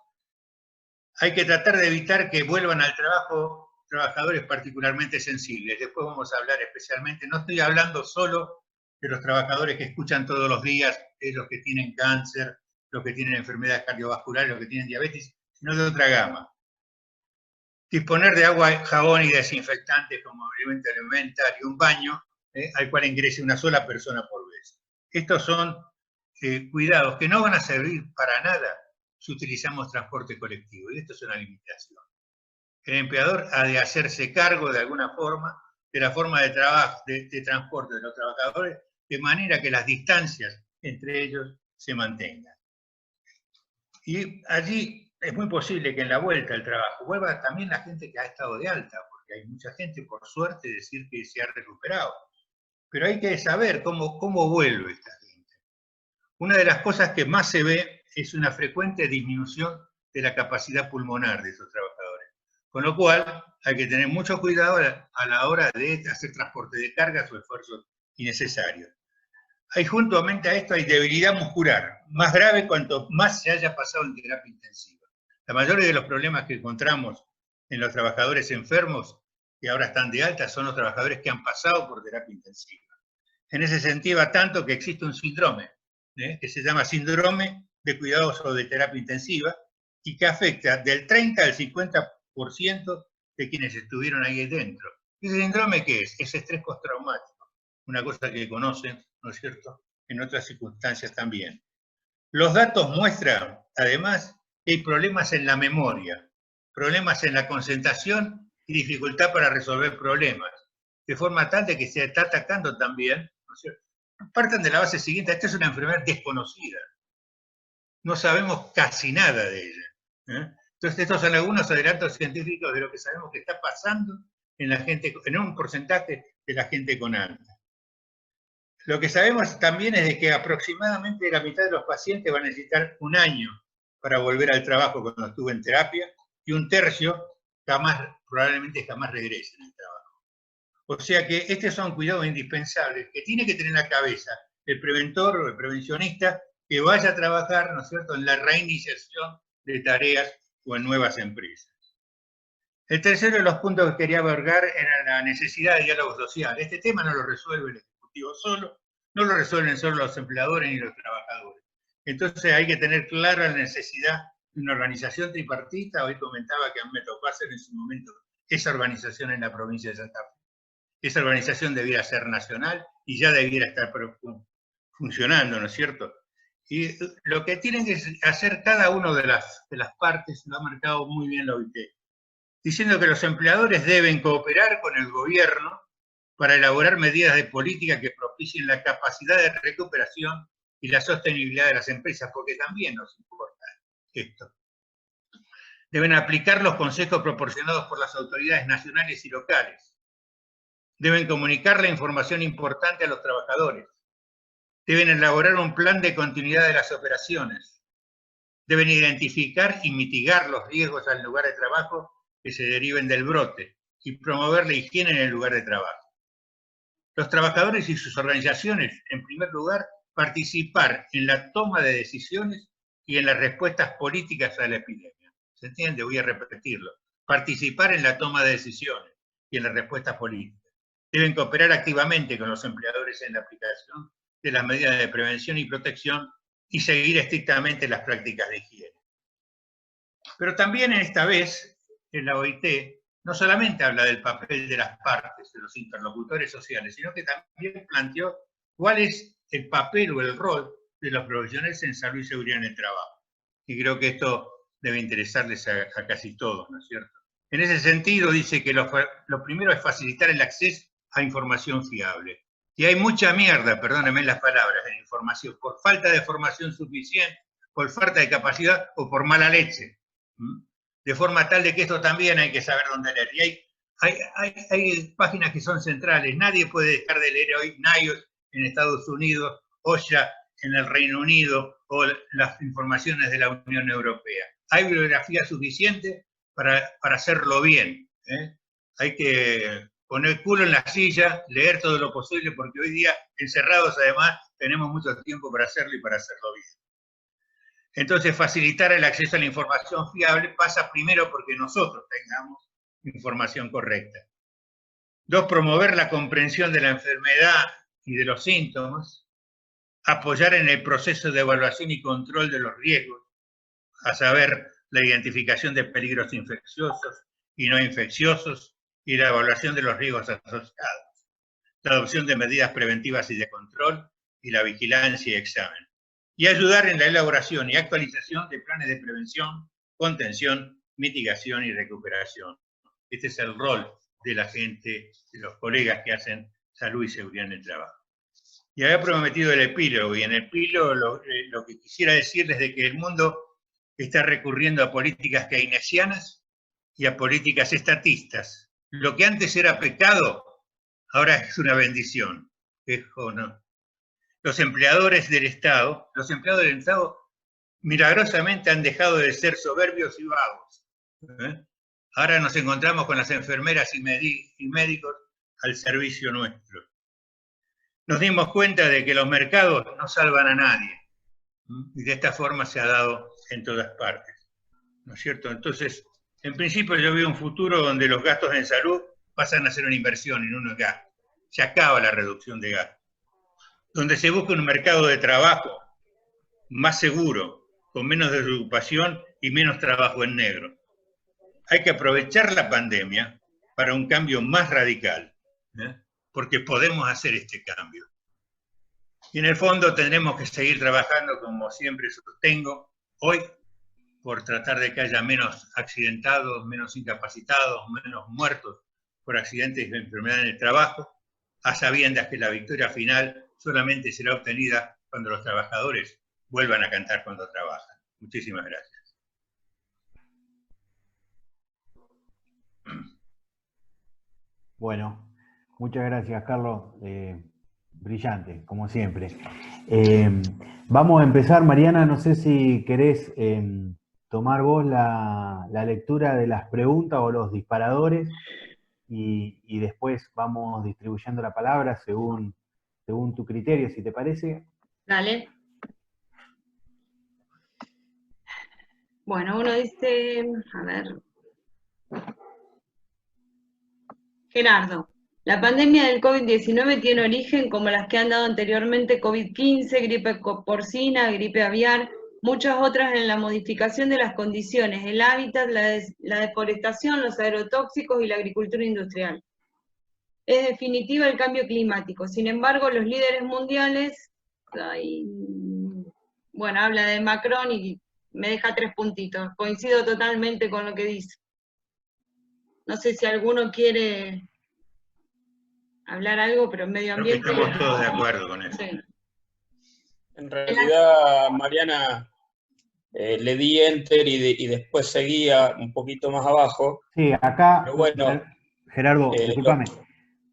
hay que tratar de evitar que vuelvan al trabajo trabajadores particularmente sensibles. Después vamos a hablar especialmente, no estoy hablando solo de los trabajadores que escuchan todos los días, los que tienen cáncer, los que tienen enfermedades cardiovasculares, los que tienen diabetes, sino de otra gama. Disponer de agua, jabón y desinfectantes como elemento alimentario y un baño al cual ingrese una sola persona por vez. Estos son cuidados que no van a servir para nada si utilizamos transporte colectivo, y esto es una limitación. El empleador ha de hacerse cargo de alguna forma de la forma de trabajo, de transporte de los trabajadores, de manera que las distancias entre ellos se mantengan. Y allí es muy posible que en la vuelta al trabajo vuelva también la gente que ha estado de alta, porque hay mucha gente, por suerte, decir que se ha recuperado. Pero hay que saber cómo vuelve esta gente. Una de las cosas que más se ve es una frecuente disminución de la capacidad pulmonar de esos trabajadores. Con lo cual, hay que tener mucho cuidado a la hora de hacer transporte de cargas o esfuerzos innecesarios. Juntamente a esto hay debilidad muscular, más grave cuanto más se haya pasado en terapia intensiva. La mayoría de los problemas que encontramos en los trabajadores enfermos que ahora están de alta son los trabajadores que han pasado por terapia intensiva. En ese sentido, a tanto que existe un síndrome, que se llama síndrome de cuidados o de terapia intensiva, y que afecta del 30 al 50% de quienes estuvieron ahí dentro. ¿Y ese síndrome qué es? Es estrés postraumático, una cosa que conocen, ¿no es cierto?, en otras circunstancias también. Los datos muestran, además, que hay problemas en la memoria, problemas en la concentración y dificultad para resolver problemas, de forma tal de que se está atacando también, ¿no es cierto? Partan de la base siguiente: esta es una enfermedad desconocida. No sabemos casi nada de ella. Entonces, estos son algunos adelantos científicos de lo que sabemos que está pasando en la gente, en un porcentaje de la gente con alta. Lo que sabemos también es de que aproximadamente la mitad de los pacientes van a necesitar un año para volver al trabajo cuando estuvo en terapia, y un tercio probablemente jamás regresen al trabajo. O sea que estos son cuidados indispensables que tiene que tener en la cabeza el preventor o el prevencionista que vaya a trabajar, ¿no es cierto?, en la reiniciación de tareas o en nuevas empresas. El tercero de los puntos que quería abordar era la necesidad de diálogo social. Este tema no lo resuelve el Ejecutivo solo, no lo resuelven solo los empleadores ni los trabajadores. Entonces hay que tener clara la necesidad de una organización tripartita. Hoy comentaba que a mí me tocó hacer en su momento esa organización en la provincia de Santa Fe. Esa organización debiera ser nacional y ya debiera estar funcionando, ¿no es cierto? Y lo que tienen que hacer cada una de las partes lo ha marcado muy bien la OIT, diciendo que los empleadores deben cooperar con el gobierno para elaborar medidas de política que propicien la capacidad de recuperación y la sostenibilidad de las empresas, porque también nos importa esto. Deben aplicar los consejos proporcionados por las autoridades nacionales y locales. Deben comunicar la información importante a los trabajadores. Deben elaborar un plan de continuidad de las operaciones. Deben identificar y mitigar los riesgos al lugar de trabajo que se deriven del brote y promover la higiene en el lugar de trabajo. Los trabajadores y sus organizaciones, en primer lugar, participar en la toma de decisiones y en las respuestas políticas a la epidemia. ¿Se entiende? Voy a repetirlo. Participar en la toma de decisiones y en las respuestas políticas. Deben cooperar activamente con los empleadores en la aplicación de las medidas de prevención y protección y seguir estrictamente las prácticas de higiene. Pero también esta vez, en la OIT, no solamente habla del papel de las partes, de los interlocutores sociales, sino que también planteó cuál es el papel o el rol de los profesionales en salud y seguridad en el trabajo. Y creo que esto debe interesarles a casi todos, ¿no es cierto? En ese sentido, dice que lo primero es facilitar el acceso a información fiable. Y hay mucha mierda, perdónenme las palabras, en información, por falta de formación suficiente, por falta de capacidad o por mala leche. De forma tal de que esto también hay que saber dónde leer. Y hay páginas que son centrales. Nadie puede dejar de leer hoy NIOSH en Estados Unidos, OSHA en el Reino Unido o las informaciones de la Unión Europea. Hay bibliografía suficiente para hacerlo bien. Hay que poner el culo en la silla, leer todo lo posible, porque hoy día, encerrados además, tenemos mucho tiempo para hacerlo y para hacerlo bien. Entonces, facilitar el acceso a la información fiable pasa primero porque nosotros tengamos información correcta. 2, promover la comprensión de la enfermedad y de los síntomas. Apoyar en el proceso de evaluación y control de los riesgos, a saber, la identificación de peligros infecciosos y no infecciosos y la evaluación de los riesgos asociados, la adopción de medidas preventivas y de control y la vigilancia y examen, y ayudar en la elaboración y actualización de planes de prevención, contención, mitigación y recuperación. Este es el rol de la gente, de los colegas que hacen salud y seguridad en el trabajo. Y había prometido el epílogo, y en el epílogo lo que quisiera decir es de que el mundo está recurriendo a políticas keynesianas y a políticas estatistas. Lo que antes era pecado, ahora es una bendición. ¿O no? Los empleadores del Estado milagrosamente han dejado de ser soberbios y vagos. Ahora nos encontramos con las enfermeras y médicos al servicio nuestro. Nos dimos cuenta de que los mercados no salvan a nadie. Y de esta forma se ha dado en todas partes. ¿No es cierto? Entonces, en principio yo veo un futuro donde los gastos en salud pasan a ser una inversión y no un gasto. Se acaba la reducción de gastos. Donde se busca un mercado de trabajo más seguro, con menos desocupación y menos trabajo en negro. Hay que aprovechar la pandemia para un cambio más radical, porque podemos hacer este cambio. Y en el fondo tendremos que seguir trabajando, como siempre sostengo, hoy, por tratar de que haya menos accidentados, menos incapacitados, menos muertos por accidentes y enfermedades en el trabajo, a sabiendas que la victoria final solamente será obtenida cuando los trabajadores vuelvan a cantar cuando trabajan. Muchísimas gracias. Bueno, muchas gracias, Carlos. Brillante, como siempre. Vamos a empezar, Mariana, no sé si querés tomar vos la lectura de las preguntas o los disparadores y después vamos distribuyendo la palabra según tu criterio, si te parece. Dale. Bueno, uno dice, a ver, Gerardo, la pandemia del COVID-19 tiene origen como las que han dado anteriormente COVID-15, gripe porcina, gripe aviar, muchas otras en la modificación de las condiciones, el hábitat, la deforestación, los agrotóxicos y la agricultura industrial. Es definitiva el cambio climático. Sin embargo, los líderes mundiales, bueno, habla de Macron y me deja 3 puntitos. Coincido totalmente con lo que dice. No sé si alguno quiere hablar algo, pero en medio ambiente... Creo que estamos todos de acuerdo con eso. Sí. En realidad, Mariana, le di enter y después seguía un poquito más abajo. Sí, acá, pero bueno, Gerardo, discúlpame.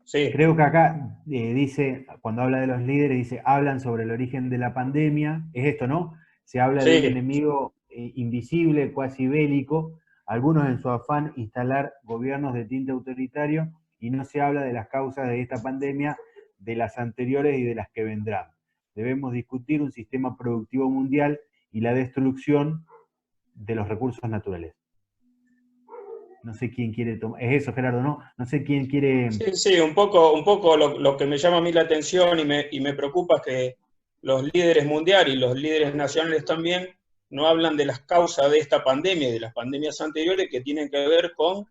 Sí. Creo que acá dice, cuando habla de los líderes, dice, hablan sobre el origen de la pandemia. Es esto, ¿no? Se habla de un enemigo invisible, cuasi bélico, algunos en su afán instalar gobiernos de tinte autoritario, y no se habla de las causas de esta pandemia, de las anteriores y de las que vendrán. Debemos discutir un sistema productivo mundial y la destrucción de los recursos naturales. No sé quién quiere tomar... Es eso, Gerardo, ¿no? No sé quién quiere... Sí, un poco lo que me llama a mí la atención y me preocupa es que los líderes mundiales y los líderes nacionales también no hablan de las causas de esta pandemia y de las pandemias anteriores que tienen que ver con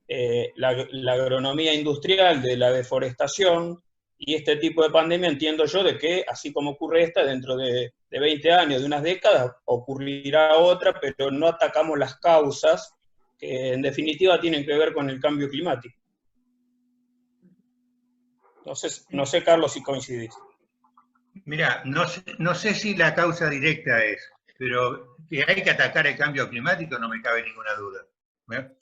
la agronomía industrial, de la deforestación, y este tipo de pandemia entiendo yo de que, así como ocurre esta, dentro de 20 años, de unas décadas, ocurrirá otra, pero no atacamos las causas que en definitiva tienen que ver con el cambio climático. No sé, Carlos, si coincidís. Mira, no sé si la causa directa es, pero que hay que atacar el cambio climático no me cabe ninguna duda.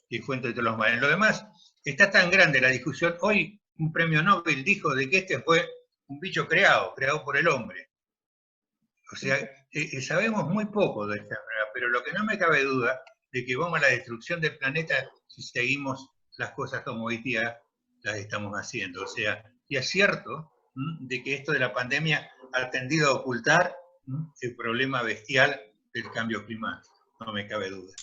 Y cuento de todos los males. Lo demás, está tan grande la discusión. Hoy un premio Nobel dijo de que este fue un bicho creado por el hombre. O sea, sabemos muy poco de esta enfermedad, pero lo que no me cabe duda de que vamos a la destrucción del planeta si seguimos las cosas como hoy día las estamos haciendo. O sea, y es cierto de que esto de la pandemia ha tendido a ocultar el problema bestial del cambio climático. No me cabe duda.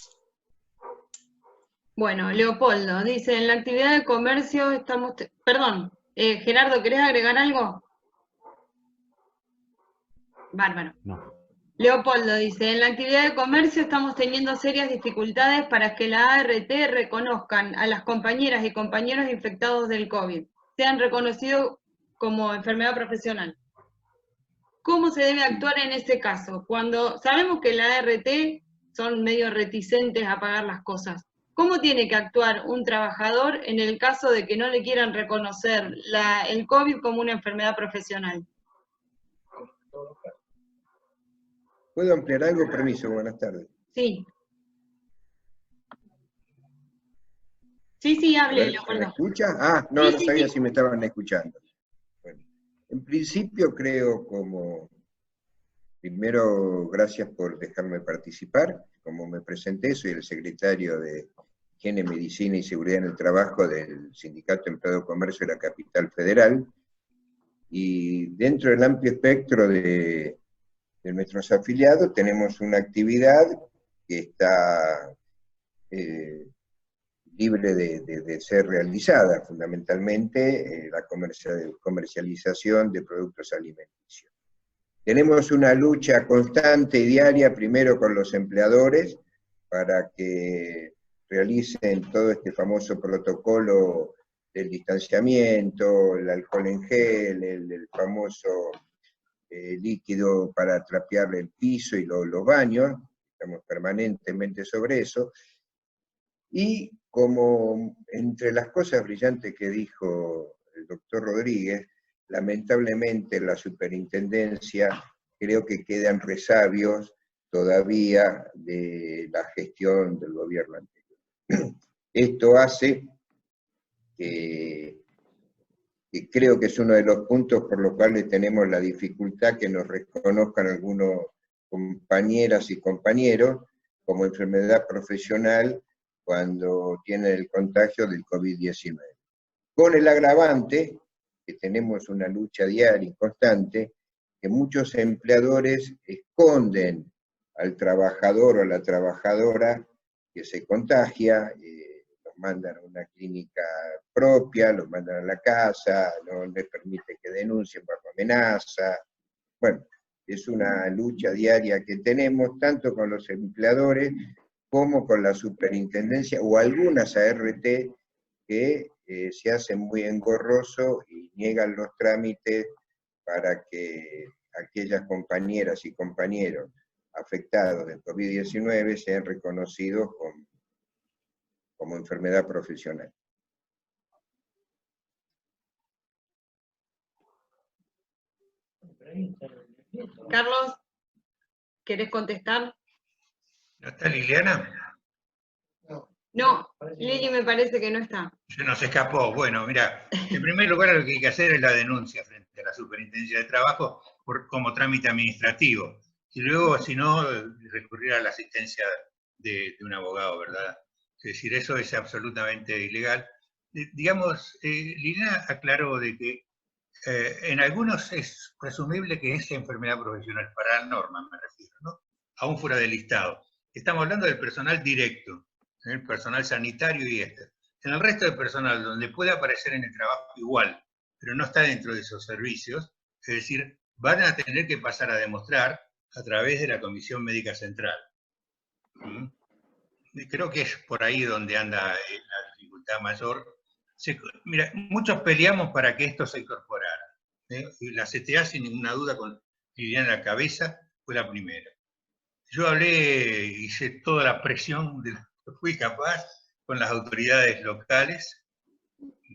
Bueno, Leopoldo dice, en la actividad de comercio estamos... Perdón, Gerardo, ¿querés agregar algo? Bárbaro. No. Leopoldo dice, en la actividad de comercio estamos teniendo serias dificultades para que la ART reconozcan a las compañeras y compañeros infectados del COVID, sean reconocidos como enfermedad profesional. ¿Cómo se debe actuar en ese caso? Cuando sabemos que la ART son medio reticentes a pagar las cosas, ¿cómo tiene que actuar un trabajador en el caso de que no le quieran reconocer el COVID como una enfermedad profesional? ¿Puedo ampliar algo? Permiso, buenas tardes. Sí. Sí, hable, ¿Me Leopoldo. escucha? Ah, no, Sí, no sabía sí. si me estaban escuchando. Bueno, en principio creo primero, gracias por dejarme participar. Como me presenté, soy el secretario de Higiene, Medicina y Seguridad en el Trabajo del Sindicato Empleado de Comercio de la Capital Federal. Y dentro del amplio espectro de nuestros afiliados tenemos una actividad que está libre de ser realizada, fundamentalmente la comercialización de productos alimenticios. Tenemos una lucha constante y diaria, primero con los empleadores, para que realicen todo este famoso protocolo del distanciamiento, el alcohol en gel, el famoso líquido para trapear el piso y los baños, estamos permanentemente sobre eso, y como entre las cosas brillantes que dijo el doctor Rodríguez, lamentablemente la superintendencia creo que quedan resabios todavía de la gestión del gobierno anterior. Esto hace que creo que es uno de los puntos por los cuales tenemos la dificultad que nos reconozcan algunos compañeras y compañeros como enfermedad profesional cuando tienen el contagio del COVID-19. Con el agravante, que tenemos una lucha diaria y constante, que muchos empleadores esconden al trabajador o a la trabajadora que se contagia, los mandan a una clínica propia, los mandan a la casa, no les permite que denuncien bajo amenaza. Bueno, es una lucha diaria que tenemos tanto con los empleadores como con la superintendencia o algunas ART que se hacen muy engorroso y niegan los trámites para que aquellas compañeras y compañeros afectados del COVID-19 sean reconocidos como enfermedad profesional. Carlos, ¿querés contestar? ¿No está Liliana? No, Lili me parece que no está. Se nos escapó. Bueno, mira, en primer lugar lo que hay que hacer es la denuncia frente a la Superintendencia de Trabajo como trámite administrativo. Y luego, si no, recurrir a la asistencia de un abogado, ¿verdad? Es decir, eso es absolutamente ilegal. Digamos, Liliana aclaró de que en algunos es presumible que es enfermedad profesional, para la norma me refiero, ¿no? Aún fuera del listado. Estamos hablando del personal directo, el personal sanitario y este. En el resto del personal, donde puede aparecer en el trabajo igual, pero no está dentro de esos servicios, es decir, van a tener que pasar a demostrar a través de la Comisión Médica Central. Y creo que es por ahí donde anda la dificultad mayor. Mira, muchos peleamos para que esto se incorporara. Y la CTA, sin ninguna duda, con Liliana en la cabeza, fue la primera. Yo hablé, hice toda la presión de la que fui capaz con las autoridades locales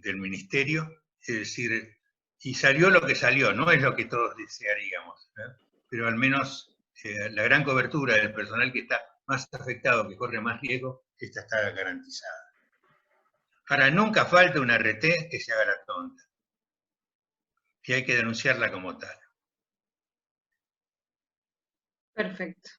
del ministerio, es decir, y salió lo que salió, no es lo que todos desearíamos, pero al menos la gran cobertura del personal que está más afectado, que corre más riesgo, esta está garantizada. Ahora, nunca falta una RT que se haga la tonta, que hay que denunciarla como tal. Perfecto.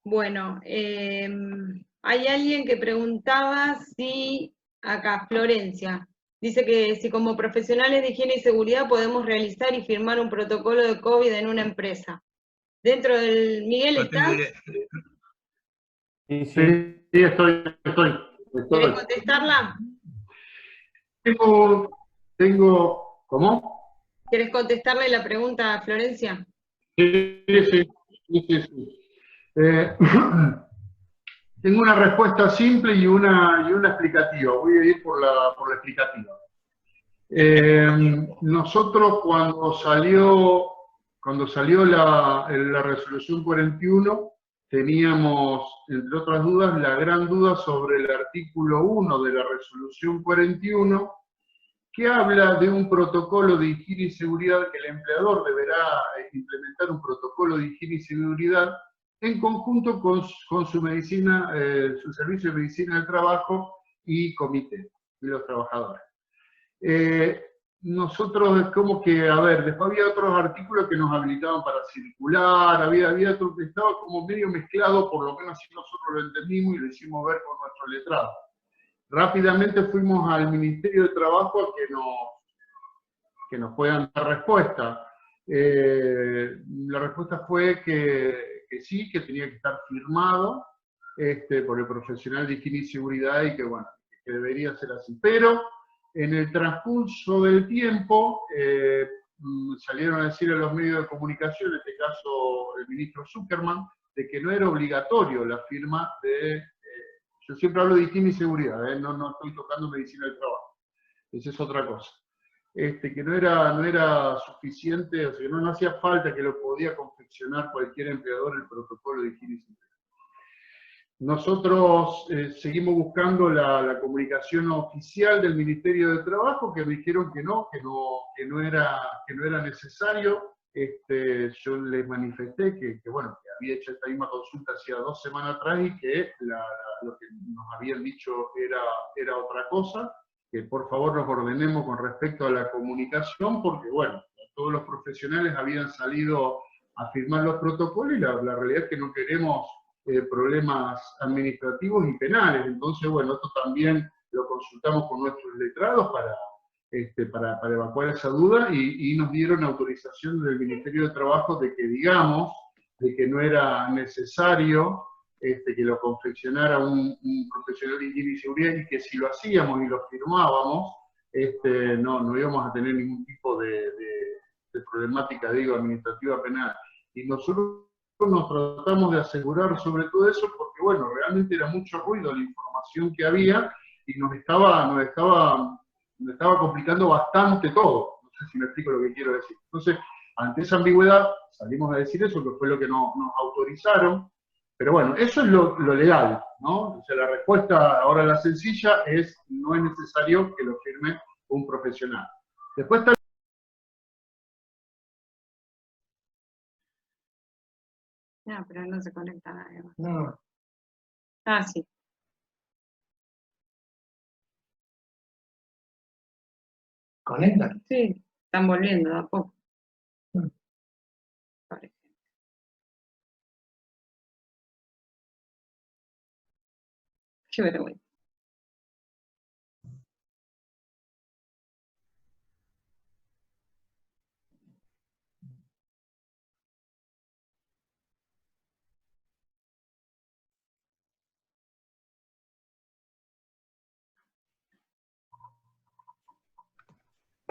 Bueno, hay alguien que preguntaba si, acá, Florencia, dice que si como profesionales de higiene y seguridad podemos realizar y firmar un protocolo de COVID en una empresa. Dentro del... Miguel, ¿estás? Sí, estoy. ¿Quieres contestarla? ¿Cómo? ¿Quieres contestarle la pregunta a Florencia? Sí. Sí, sí, sí. Tengo una respuesta simple y una explicativa. Voy a ir por la explicativa. Nosotros cuando salió la resolución 41, teníamos, entre otras dudas, la gran duda sobre el artículo 1 de la resolución 41, que habla de un protocolo de higiene y seguridad, que el empleador deberá implementar un protocolo de higiene y seguridad en conjunto con su medicina, su servicio de medicina del trabajo y comité de los trabajadores. Nosotros es como que, a ver, después había otros artículos que nos habilitaban para circular, había otro que estaba como medio mezclado, por lo menos así nosotros lo entendimos y lo hicimos ver con nuestro letrado. Rápidamente fuimos al Ministerio de Trabajo a que nos puedan dar respuesta. La respuesta fue que sí, que tenía que estar firmado por el profesional de higiene y seguridad y que, bueno, que debería ser así. Pero en el transcurso del tiempo salieron a decir a los medios de comunicación, en este caso el ministro Zuckerman, de que no era obligatorio la firma de... yo siempre hablo de higiene y seguridad, no estoy tocando medicina del trabajo. Esa es otra cosa. Que no era suficiente, o sea, no hacía falta, que lo podía confeccionar cualquier empleador el protocolo de higiene y seguridad. Nosotros seguimos buscando la comunicación oficial del Ministerio de Trabajo, que me dijeron que no era necesario. Yo les manifesté que bueno, que había hecho esta misma consulta hacía 2 semanas atrás y que lo que nos habían dicho era otra cosa, que por favor nos ordenemos con respecto a la comunicación, porque bueno, todos los profesionales habían salido a firmar los protocolos y la realidad es que no queremos problemas administrativos y penales. Entonces, bueno, esto también lo consultamos con nuestros letrados para evacuar esa duda y nos dieron autorización del Ministerio de Trabajo de que digamos de que no era necesario que lo confeccionara un profesional de higiene y seguridad, y que si lo hacíamos y lo firmábamos, no íbamos a tener ningún tipo de problemática, digo, administrativa penal. Y nosotros nos tratamos de asegurar sobre todo eso, porque bueno, realmente era mucho ruido la información que había, y nos estaba complicando bastante todo. No sé si me explico lo que quiero decir. Entonces, ante esa ambigüedad, salimos a decir eso, que fue lo que nos autorizaron. Pero bueno, eso es lo legal, ¿no? O sea, la respuesta ahora la sencilla es: no es necesario que lo firme un profesional. Después está... No, pero no se conecta nadie más. No. Ah, sí. ¿Conectan? Sí, están volviendo de a poco. Qué vergüenza.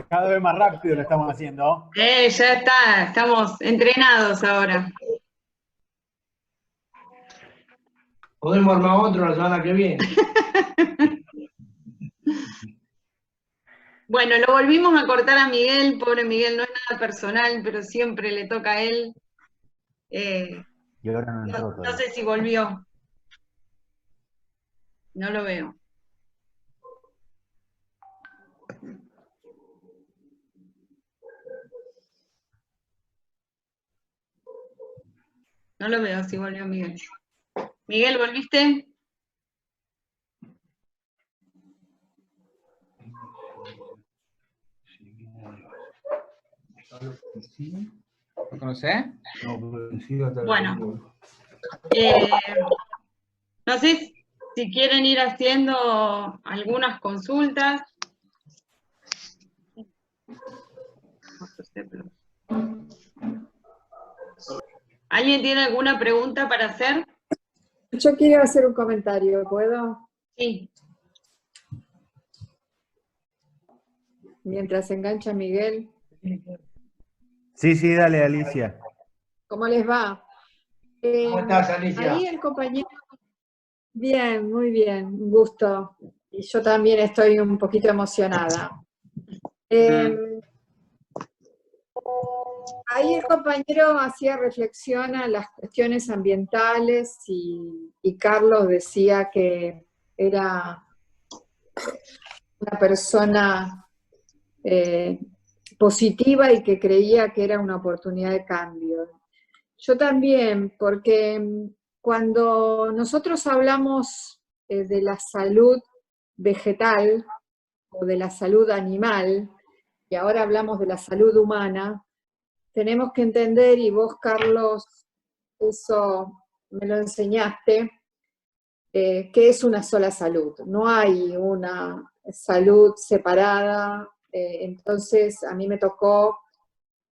Cada vez más rápido lo estamos haciendo. Ya está, estamos entrenados ahora. Podemos armar otro la semana que viene. Bueno, lo volvimos a cortar a Miguel, pobre Miguel, no es nada personal, pero siempre le toca a él. Y ahora no entró No todavía. sé si volvió. No lo veo. No lo veo si volvió Miguel. Miguel, ¿volviste? ¿Lo conocés? Bueno. No sé si quieren ir haciendo algunas consultas. ¿Alguien tiene alguna pregunta para hacer? Yo quiero hacer un comentario, ¿puedo? Sí. Mientras se engancha Miguel. Sí, dale, Alicia. ¿Cómo les va? ¿Cómo estás, Alicia? Ahí el compañero... Bien, muy bien, un gusto. Y yo también estoy un poquito emocionada. Ahí el compañero hacía reflexión a las cuestiones ambientales y Carlos decía que era una persona positiva y que creía que era una oportunidad de cambio. Yo también, porque cuando nosotros hablamos de la salud vegetal o de la salud animal, y ahora hablamos de la salud humana, tenemos que entender, y vos, Carlos, eso me lo enseñaste, que es una sola salud. No hay una salud separada. Entonces, a mí me tocó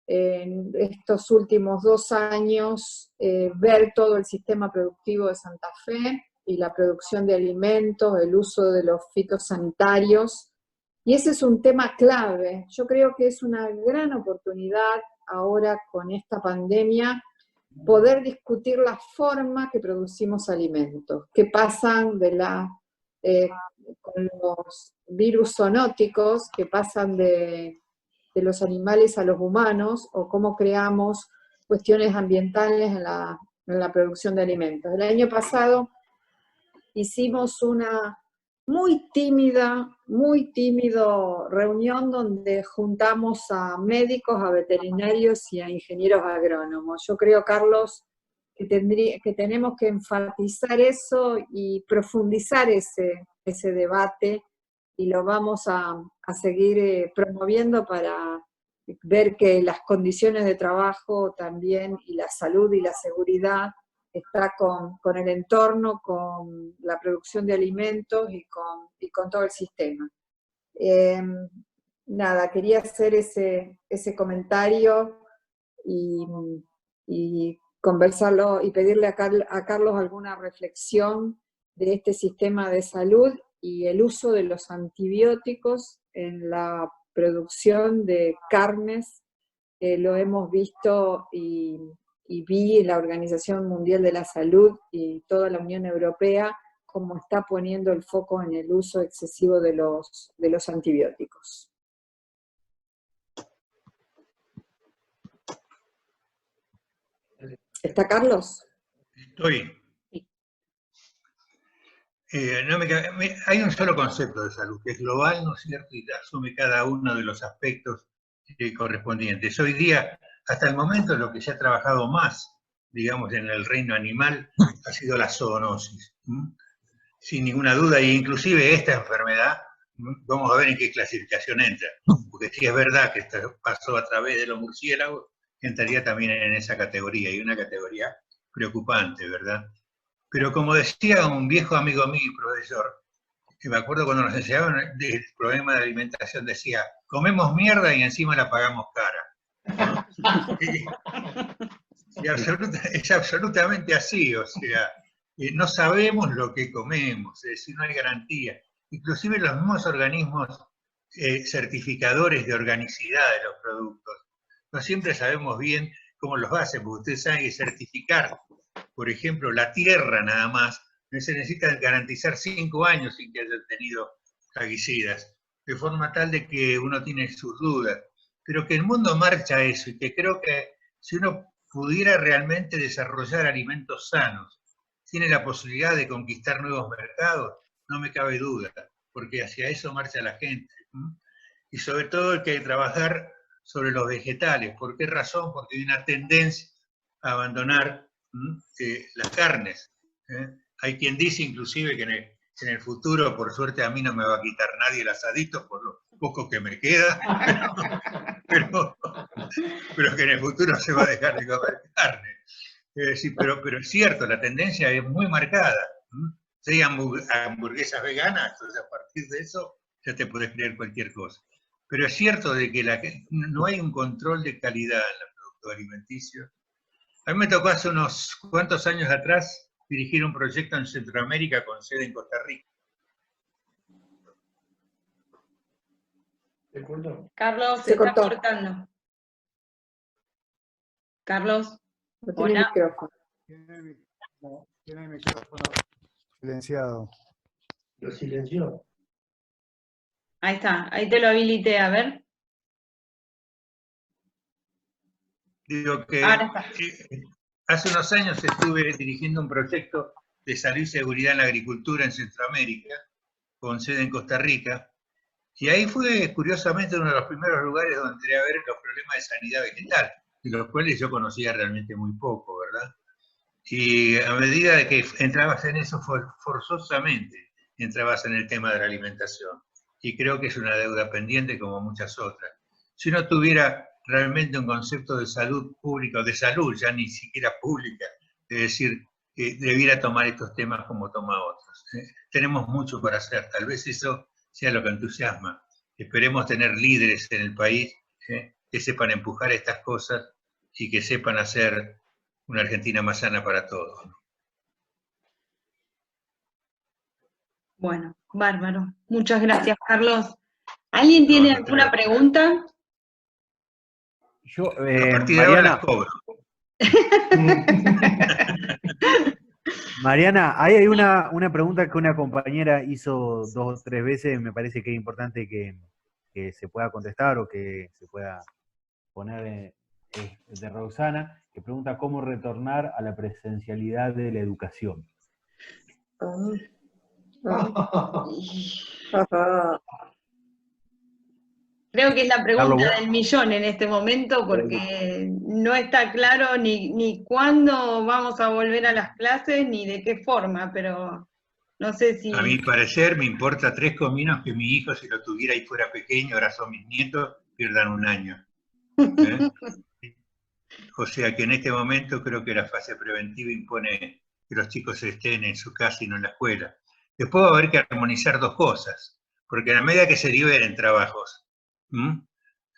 en estos últimos 2 años ver todo el sistema productivo de Santa Fe y la producción de alimentos, el uso de los fitosanitarios. Y ese es un tema clave. Yo creo que es una gran oportunidad ahora con esta pandemia poder discutir la forma que producimos alimentos, que pasan de con los virus zoonóticos, que pasan de los animales a los humanos, o cómo creamos cuestiones ambientales en la producción de alimentos. El año pasado hicimos una muy tímido reunión donde juntamos a médicos, a veterinarios y a ingenieros agrónomos. Yo creo, Carlos, que tenemos que enfatizar eso y profundizar ese debate, y lo vamos a seguir promoviendo para ver que las condiciones de trabajo también, y la salud y la seguridad, está con el entorno, con la producción de alimentos y con todo el sistema. Nada, quería hacer ese comentario y conversarlo y pedirle a Carlos alguna reflexión de este sistema de salud y el uso de los antibióticos en la producción de carnes. Lo hemos visto y vi la Organización Mundial de la Salud y toda la Unión Europea cómo está poniendo el foco en el uso excesivo de los antibióticos. ¿Está Carlos? Estoy. Hay un solo concepto de salud, que es global, ¿no es cierto?, y asume cada uno de los aspectos correspondientes. Hoy día, hasta el momento, lo que se ha trabajado más, digamos, en el reino animal, ha sido la zoonosis. Sin ninguna duda, e inclusive esta enfermedad, vamos a ver en qué clasificación entra, porque sí es verdad que esto pasó a través de los murciélagos, entraría también en esa categoría, y una categoría preocupante, ¿verdad? Pero como decía un viejo amigo mío y profesor, que me acuerdo cuando nos enseñaban del problema de alimentación, decía, comemos mierda y encima la pagamos cara. Y es absolutamente así, o sea, no sabemos lo que comemos, es decir, no hay garantía. Inclusive los mismos organismos certificadores de organicidad de los productos, no siempre sabemos bien cómo los hacen, porque ustedes saben que certificar, por ejemplo, la tierra nada más, se necesita garantizar 5 años sin que haya tenido plaguicidas, de forma tal de que uno tiene sus dudas. Pero que el mundo marcha a eso, y que creo que si uno pudiera realmente desarrollar alimentos sanos, tiene la posibilidad de conquistar nuevos mercados, no me cabe duda, porque hacia eso marcha la gente. Y sobre todo hay que trabajar sobre los vegetales. ¿Por qué razón? Porque hay una tendencia a abandonar las carnes. Hay quien dice inclusive que en el futuro, por suerte a mí no me va a quitar nadie el asadito por lo poco que me queda, pero que en el futuro se va a dejar de comer carne. Pero es cierto, la tendencia es muy marcada. Si hay hamburguesas veganas, entonces a partir de eso ya te puedes creer cualquier cosa. Pero es cierto de que no hay un control de calidad en el producto alimenticio. A mí me tocó hace unos cuantos años atrás dirigir un proyecto en Centroamérica con sede en Costa Rica. ¿Se cortó? Carlos, se está cortando. Carlos, no tiene micrófono. Tiene el micrófono silenciado. Lo silenció. Ahí está, ahí te lo habilité, a ver. Digo que Ahora está. hace unos años estuve dirigiendo un proyecto de salud y seguridad en la agricultura en Centroamérica, con sede en Costa Rica, y ahí fue curiosamente uno de los primeros lugares donde entré a ver los problemas de sanidad vegetal, de los cuales yo conocía realmente muy poco, ¿verdad? Y a medida de que entrabas en eso, forzosamente entrabas en el tema de la alimentación. Y creo que es una deuda pendiente como muchas otras. Si uno tuviera realmente un concepto de salud pública, o de salud, ya ni siquiera pública, es decir, debiera tomar estos temas como toma otros. Tenemos mucho para hacer, tal vez eso sea lo que entusiasma. Esperemos tener líderes en el país que sepan empujar estas cosas y que sepan hacer una Argentina más sana para todos. Bueno, bárbaro. Muchas gracias, Carlos. ¿Alguien tiene alguna pregunta? Yo, a partir de ahora las cobro. Mariana, ahí hay una pregunta que una compañera hizo 2 o 3 veces, me parece que es importante que se pueda contestar o que se pueda poner de Roxana, que pregunta cómo retornar a la presencialidad de la educación. Creo que es la pregunta del millón en este momento, porque no está claro ni cuándo vamos a volver a las clases, ni de qué forma, pero no sé si... A mi parecer me importa 3 cominos que mi hijo, si lo tuviera y fuera pequeño, ahora son mis nietos, pierdan 1 año. O sea que en este momento creo que la fase preventiva impone que los chicos estén en su casa y no en la escuela. Después va a haber que armonizar 2 cosas, porque a la medida que se liberen trabajos,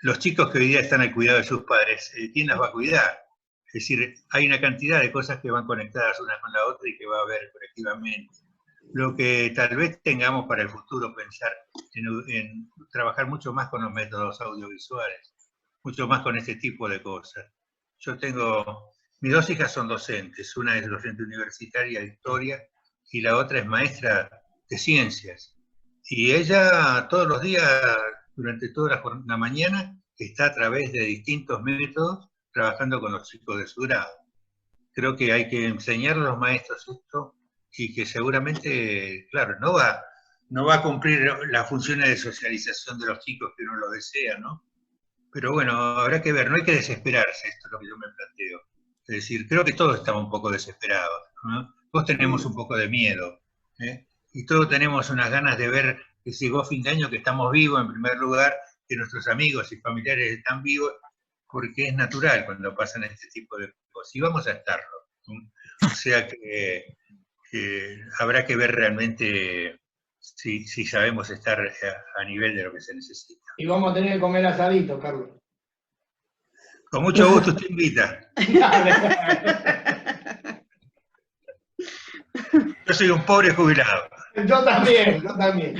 los chicos que hoy día están al cuidado de sus padres, ¿quién las va a cuidar? Es decir, hay una cantidad de cosas que van conectadas una con la otra y que va a haber colectivamente. Lo que tal vez tengamos para el futuro pensar en trabajar mucho más con los métodos audiovisuales, mucho más con este tipo de cosas. Yo tengo, mis 2 hijas son docentes, una es docente universitaria de historia y la otra es maestra de ciencias. Y ella todos los días, durante toda la mañana, está a través de distintos métodos trabajando con los chicos de su grado. Creo que hay que enseñar a los maestros esto y que seguramente, claro, no va a cumplir las funciones de socialización de los chicos que uno lo desea, ¿no? Pero bueno, habrá que ver, no hay que desesperarse, esto es lo que yo me planteo. Es decir, creo que todos estamos un poco desesperados, ¿no? Todos tenemos un poco de miedo, y todos tenemos unas ganas de ver que llegó fin de año, que estamos vivos en primer lugar, que nuestros amigos y familiares están vivos, porque es natural cuando pasan este tipo de cosas, y vamos a estarlo. O sea que habrá que ver realmente si sabemos estar a nivel de lo que se necesita. Y vamos a tener que comer asadito, Carlos. Con mucho gusto usted invita. Yo soy un pobre jubilado. Yo también.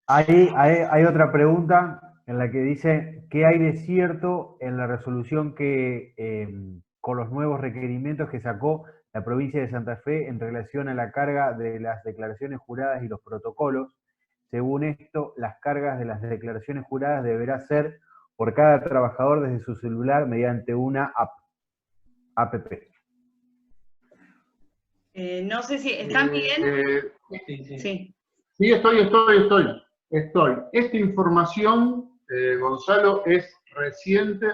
Hay otra pregunta en la que dice, ¿qué hay de cierto en la resolución que con los nuevos requerimientos que sacó la provincia de Santa Fe en relación a la carga de las declaraciones juradas y los protocolos? Según esto, las cargas de las declaraciones juradas deberá ser por cada trabajador desde su celular mediante una app. No sé si... ¿Están bien? Sí, estoy. Esta información, Gonzalo, es reciente,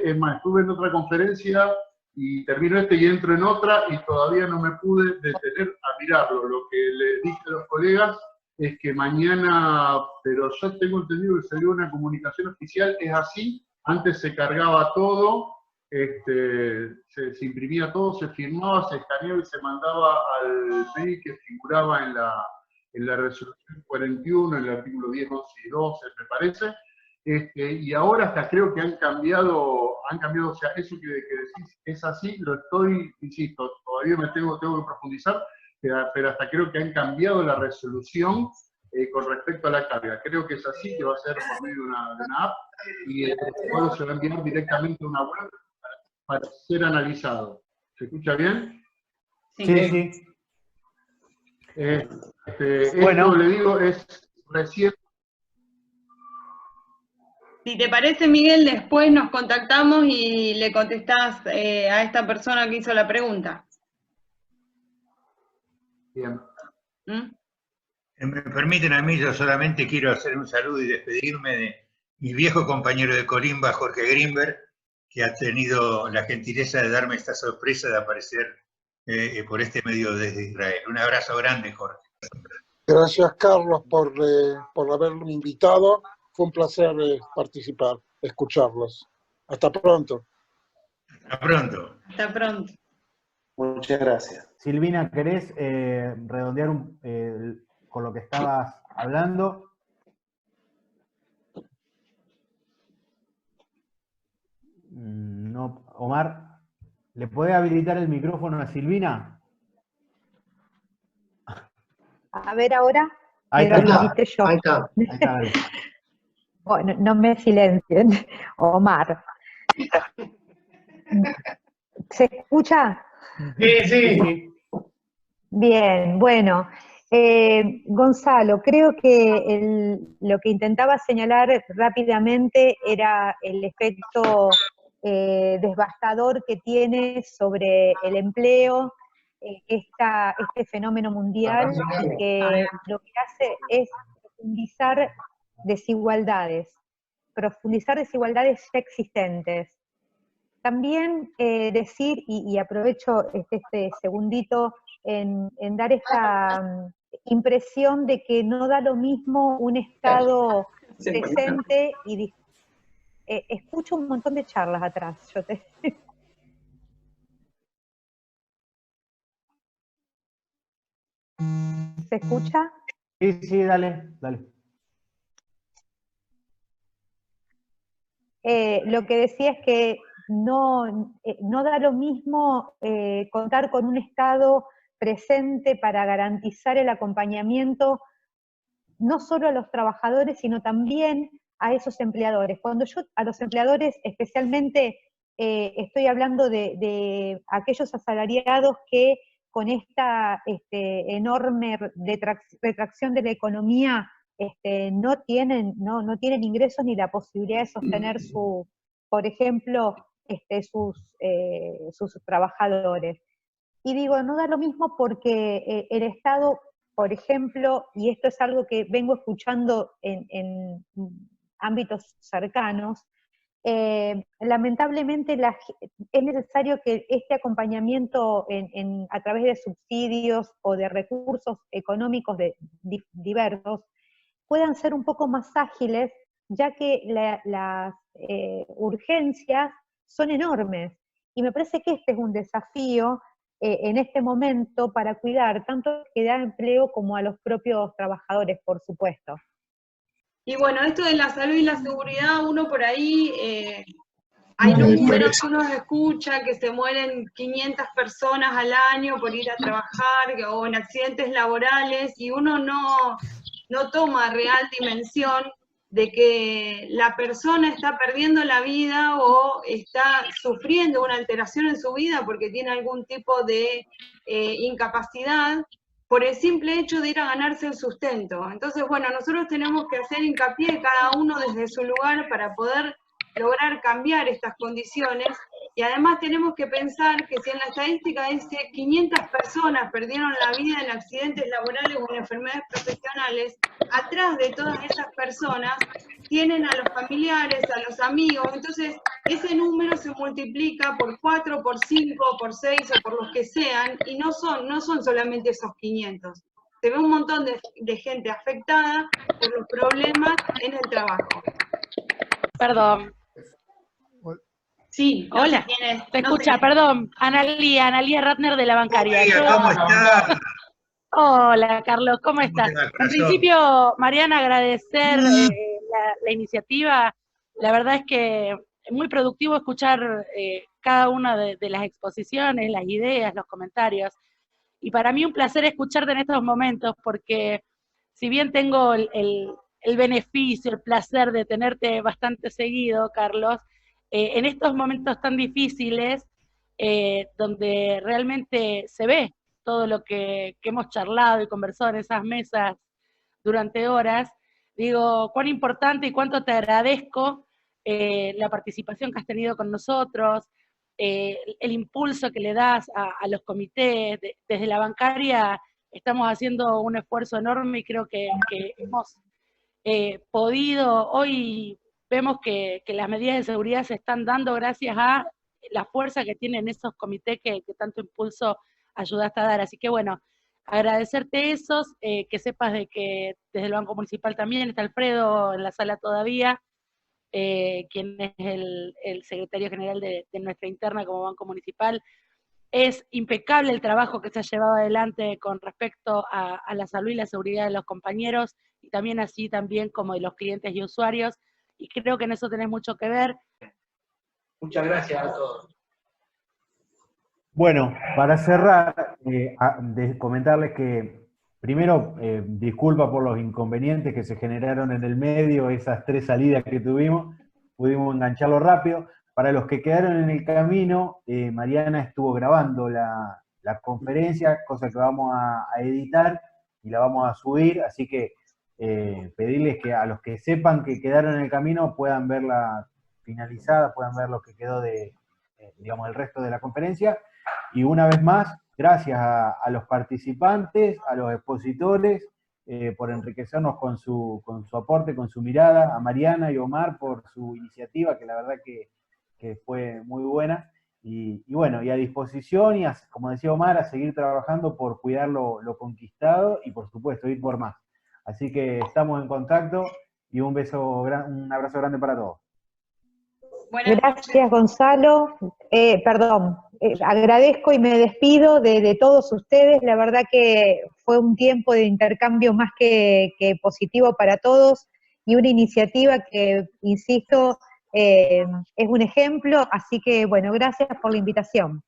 es más, estuve en otra conferencia y termino y entro en otra y todavía no me pude detener a mirarlo. Lo que le dije a los colegas es que mañana, pero ya tengo entendido que salió una comunicación oficial, es así, antes se cargaba todo, se imprimía todo, se firmaba, se escaneaba y se mandaba al mail que figuraba en la resolución 41, en el artículo 10, 11 y 12, me parece, y ahora hasta creo que han cambiado, o sea, eso que decís es así, lo estoy, insisto, todavía tengo que profundizar, pero hasta creo que han cambiado la resolución con respecto a la carga. Creo que es así, que va a ser por medio de una app, y el protocolo se va a enviar directamente a una web para ser analizado. ¿Se escucha bien? Sí, sí. Bueno. Esto, le digo, es recién. Si te parece, Miguel, después nos contactamos y le contestás a esta persona que hizo la pregunta. Bien. ¿Mm? Me permiten a mí, yo solamente quiero hacer un saludo y despedirme de mi viejo compañero de colimba, Jorge Grimberg, que ha tenido la gentileza de darme esta sorpresa de aparecer por este medio desde Israel. Un abrazo grande, Jorge. Gracias, Carlos, por haberme invitado. Fue un placer participar, escucharlos. Hasta pronto. Hasta pronto. Hasta pronto. Muchas gracias. Silvina, ¿querés redondear con lo que estabas hablando? No, Omar, ¿le podés habilitar el micrófono a Silvina? A ver ahora. Ahí me lo habilité yo. Ahí está. Ahí está, dale. Bueno, no me silencien, Omar. ¿Se escucha? Sí. Bien, bueno. Gonzalo, creo que lo que intentaba señalar rápidamente era el efecto devastador que tiene sobre el empleo este fenómeno mundial, y que lo que hace es profundizar desigualdades ya existentes. También decir, y aprovecho este segundito en dar esta impresión de que no da lo mismo un Estado presente y escucho un montón de charlas atrás. ¿Se escucha? Sí, dale. Lo que decía es que no da lo mismo contar con un Estado presente para garantizar el acompañamiento no solo a los trabajadores, sino también a esos empleadores. Cuando yo a los empleadores especialmente estoy hablando de aquellos asalariados que con esta enorme retracción de la economía no tienen ingresos ni la posibilidad de sostener por ejemplo, sus trabajadores. Y digo, no da lo mismo porque el Estado, por ejemplo, y esto es algo que vengo escuchando en ámbitos cercanos, lamentablemente es necesario que este acompañamiento a través de subsidios o de recursos económicos diversos puedan ser un poco más ágiles, ya que las urgencias son enormes. Y me parece que este es un desafío en este momento para cuidar tanto a la que da empleo como a los propios trabajadores, por supuesto. Y bueno, esto de la salud y la seguridad, uno por ahí, hay números, uno escucha que se mueren 500 personas al año por ir a trabajar o en accidentes laborales, y uno no toma real dimensión de que la persona está perdiendo la vida o está sufriendo una alteración en su vida porque tiene algún tipo de incapacidad por el simple hecho de ir a ganarse el sustento. Entonces, bueno, nosotros tenemos que hacer hincapié cada uno desde su lugar para poder lograr cambiar estas condiciones, y además tenemos que pensar que si en la estadística dice 500 personas perdieron la vida en accidentes laborales o en enfermedades profesionales, atrás de todas esas personas tienen a los familiares, a los amigos, entonces ese número se multiplica por 4, por 5, por 6 o por los que sean, y no son solamente esos 500. Se ve un montón de gente afectada por los problemas en el trabajo. Perdón. Sí, hola, ¿te escucha? Perdón, Analía Ratner de la bancaria. ¿Cómo estás? Hola, Carlos, ¿cómo estás? En principio, Mariana, agradecer la iniciativa. La verdad es que es muy productivo escuchar cada una de las exposiciones, las ideas, los comentarios. Y para mí un placer escucharte en estos momentos, porque si bien tengo el beneficio, el placer de tenerte bastante seguido, Carlos, en estos momentos tan difíciles, donde realmente se ve todo lo que hemos charlado y conversado en esas mesas durante horas, digo, cuán importante y cuánto te agradezco la participación que has tenido con nosotros, el impulso que le das a los comités. Desde la bancaria estamos haciendo un esfuerzo enorme y creo que hemos podido, hoy vemos que las medidas de seguridad se están dando gracias a la fuerza que tienen esos comités que tanto impulso ayudaste a dar. Así que bueno, agradecerte esos, que sepas de que desde el Banco Municipal también está Alfredo en la sala todavía, quien es el secretario general de nuestra interna como Banco Municipal. Es impecable el trabajo que se ha llevado adelante con respecto a la salud y la seguridad de los compañeros, y también así también como de los clientes y usuarios, y creo que en eso tenés mucho que ver. Muchas gracias a todos. Bueno, para cerrar, comentarles que primero, disculpa por los inconvenientes que se generaron en el medio, esas 3 salidas que tuvimos, pudimos engancharlo rápido. Para los que quedaron en el camino, Mariana estuvo grabando la conferencia, cosa que vamos a editar y la vamos a subir, así que pedirles que a los que sepan que quedaron en el camino puedan verla finalizada, puedan ver lo que quedó de, digamos, el resto de la conferencia. Y una vez más, gracias a los participantes, a los expositores, por enriquecernos con su aporte, con su mirada, a Mariana y Omar por su iniciativa, que la verdad que fue muy buena. Y bueno, y a disposición, y como decía Omar, a seguir trabajando por cuidar lo conquistado y por supuesto ir por más. Así que estamos en contacto y un abrazo grande para todos. Gracias, Gonzalo. Agradezco y me despido de todos ustedes. La verdad que fue un tiempo de intercambio más que positivo para todos y una iniciativa que, insisto, es un ejemplo. Así que, bueno, gracias por la invitación.